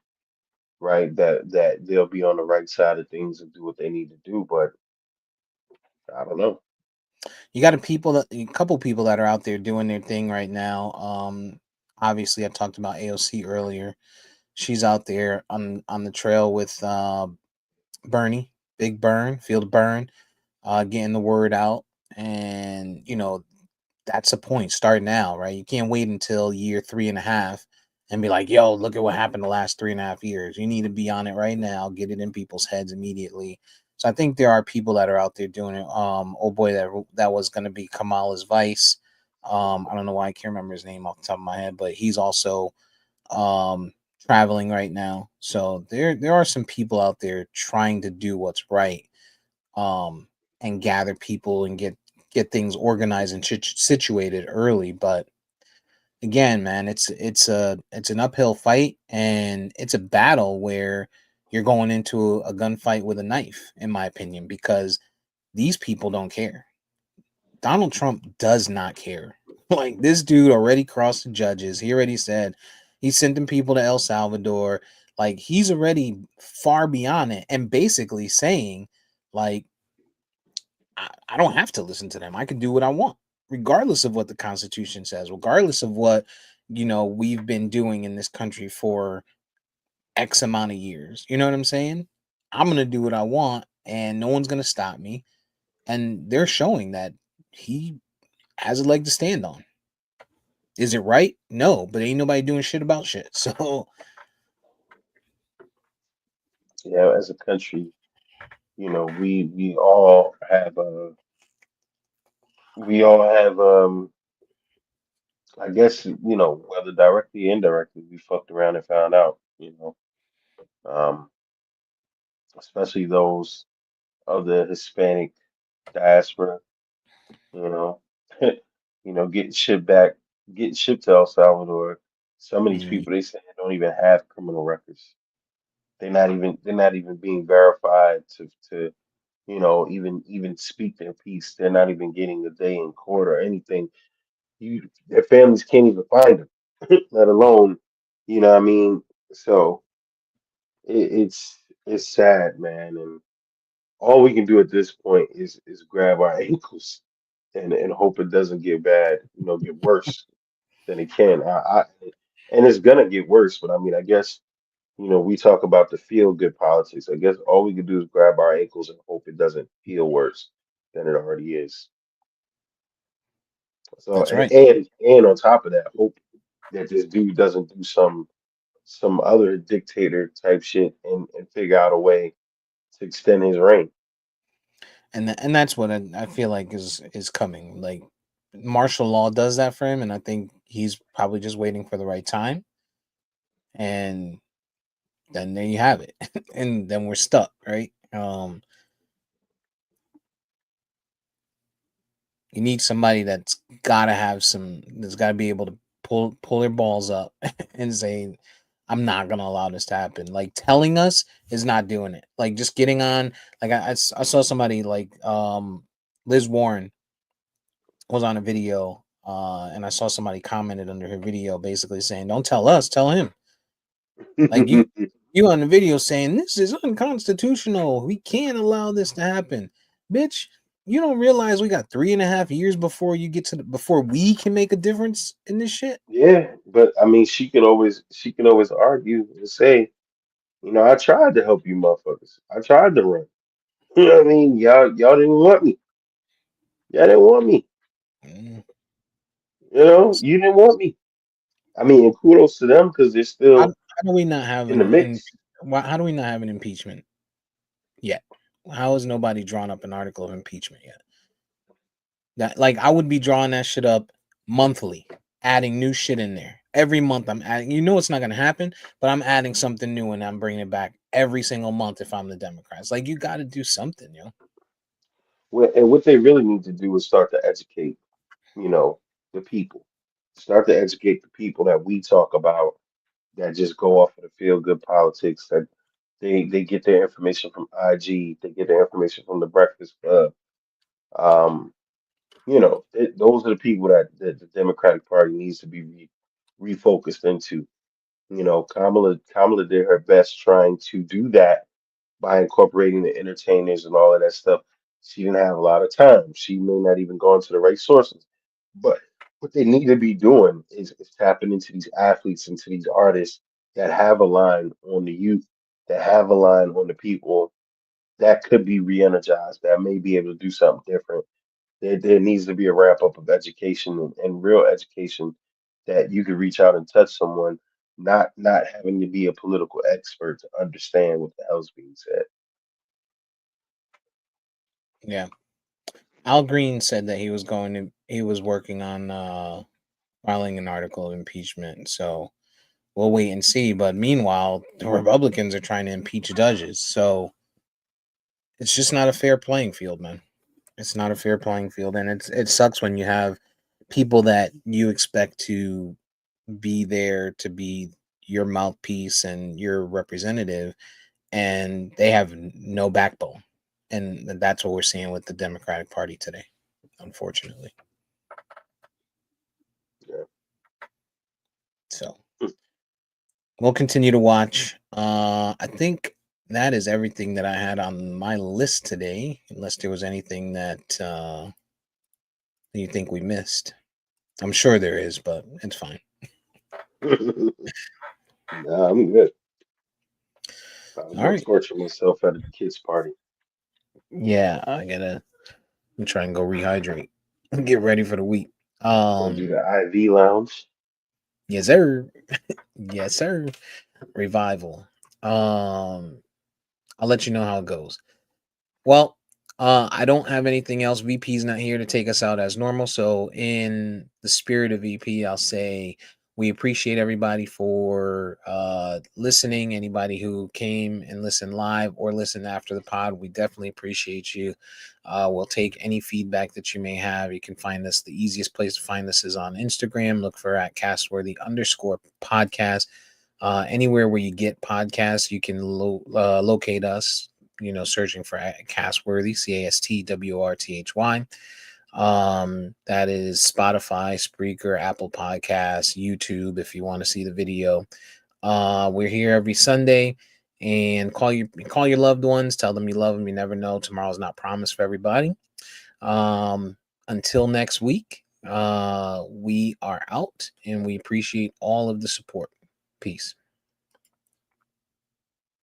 right, that they'll be on the right side of things and do what they need to do. But I don't know. You got a couple people that are out there doing their thing right now. Obviously, I talked about AOC earlier. She's out there on the trail with Bernie, Big Burn, Field Burn, getting the word out, and that's the point. Start now, right? You can't wait until year 3.5 and be like, yo, look at what happened the last 3.5 years. You need to be on it right now, get it in people's heads immediately. So I think there are people that are out there doing it. Oh boy, that was going to be Kamala's vice. I don't know why I can't remember his name off the top of my head, but he's also um, traveling right now. So there are some people out there trying to do what's right, um, and gather people and get things organized and situated early. But again, man, it's an uphill fight, and it's a battle where you're going into a gunfight with a knife, in my opinion, because these people don't care. Donald Trump does not care. Like, this dude already crossed the judges. He already said he's sending people to El Salvador. Like, he's already far beyond it, and basically saying, like, I don't have to listen to them. I can do what I want, regardless of what the Constitution says, regardless of what, we've been doing in this country for X amount of years. You know what I'm saying? I'm going to do what I want, and no one's going to stop me. And they're showing that he has a leg to stand on. Is it right? No, but ain't nobody doing shit about shit. So Yeah, as a country, we all have I guess, whether directly or indirectly, we fucked around and found out, um, especially those of the Hispanic diaspora, you know, getting shipped back, getting shipped to El Salvador. Some of these mm, people they say don't even have criminal records. They're not even being verified to even speak their piece. They're not even getting a day in court or anything. Their families can't even find them, let alone, what I mean. So it's sad, man, and all we can do at this point is grab our ankles and hope it doesn't get bad, get worse than it can. And it's gonna get worse, but I mean, I guess, we talk about the feel good politics. I guess all we can do is grab our ankles and hope it doesn't feel worse than it already is. So that's and right. and, and on top of that, hope that this dude doesn't do some other dictator type shit and figure out a way to extend his reign. And that's what I feel like is coming. Like, martial law does that for him, and I think he's probably just waiting for the right time. And then there you have it. And then we're stuck, right? You need somebody that's gotta be able to pull their balls up and say, I'm not gonna allow this to happen. Like, telling us is not doing it. Like, just getting on, like, I saw somebody like Liz Warren was on a video, and I saw somebody commented under her video basically saying, don't tell us, tell him. Like, you on the video saying this is unconstitutional. We can't allow this to happen. Bitch, you don't realize we got 3.5 years before you get to before we can make a difference in this shit. Yeah, but I mean, she can always argue and say, I tried to help you motherfuckers. I tried to run. You know what I mean? Y'all didn't want me. Y'all didn't want me. Mm. You didn't want me. I mean, and kudos to them because they're How, still how do we not have in the an mix. how do we not have an impeachment yet? How has nobody drawn up an article of impeachment yet? That, like, I would be drawing that shit up monthly, adding new shit in there. Every month I'm adding, it's not gonna happen, but I'm adding something new and I'm bringing it back every single month if I'm the Democrats. Like, you got to do something, And what they really need to do is start to educate, you know, the people. Start to educate the people that we talk about that just go off of the feel good politics that they get their information from IG, they get their information from the Breakfast Club. Um, those are the people that the Democratic Party needs to be refocused into. Kamala did her best trying to do that by incorporating the entertainers and all of that stuff. She didn't have a lot of time. She may not even go into the right sources. But what they need to be doing is tapping into these athletes, into these artists that have a line on the youth, that have a line on the people that could be re-energized, that may be able to do something different. There needs to be a wrap up of education and real education that you could reach out and touch someone, not having to be a political expert to understand what the hell's being said. Yeah. Al Green said that he was working on filing an article of impeachment. So we'll wait and see. But meanwhile, the Republicans are trying to impeach judges. So it's just not a fair playing field, man. It's not a fair playing field, and it sucks when you have people that you expect to be there to be your mouthpiece and your representative, and they have no backbone. And that's what we're seeing with the Democratic Party today, unfortunately. Yeah. So we'll continue to watch. I think that is everything that I had on my list today, unless there was anything that you think we missed. I'm sure there is, but it's fine. Nah, I'm good. I was All gonna right. torture myself at a kid's party. Yeah, I gotta try and go rehydrate, get ready for the week. Gonna do Um, the IV lounge. yes, sir. Yes, sir. Revival. Um, I'll let you know how it goes. Well, I don't have anything else. VP's not here to take us out as normal. So, in the spirit of VP, I'll say we appreciate everybody for listening. Anybody who came and listened live or listened after the pod, we definitely appreciate you. We'll take any feedback that you may have. You can find us. The easiest place to find us is on Instagram. Look for at castworthy_podcast. Anywhere where you get podcasts, you can locate us, searching for Castworthy, Castworthy. That is Spotify, Spreaker, Apple Podcasts, YouTube, if you want to see the video. We're here every Sunday, and call your loved ones, tell them you love them. You never know. Tomorrow's not promised for everybody. Um, until next week, we are out, and we appreciate all of the support. Peace.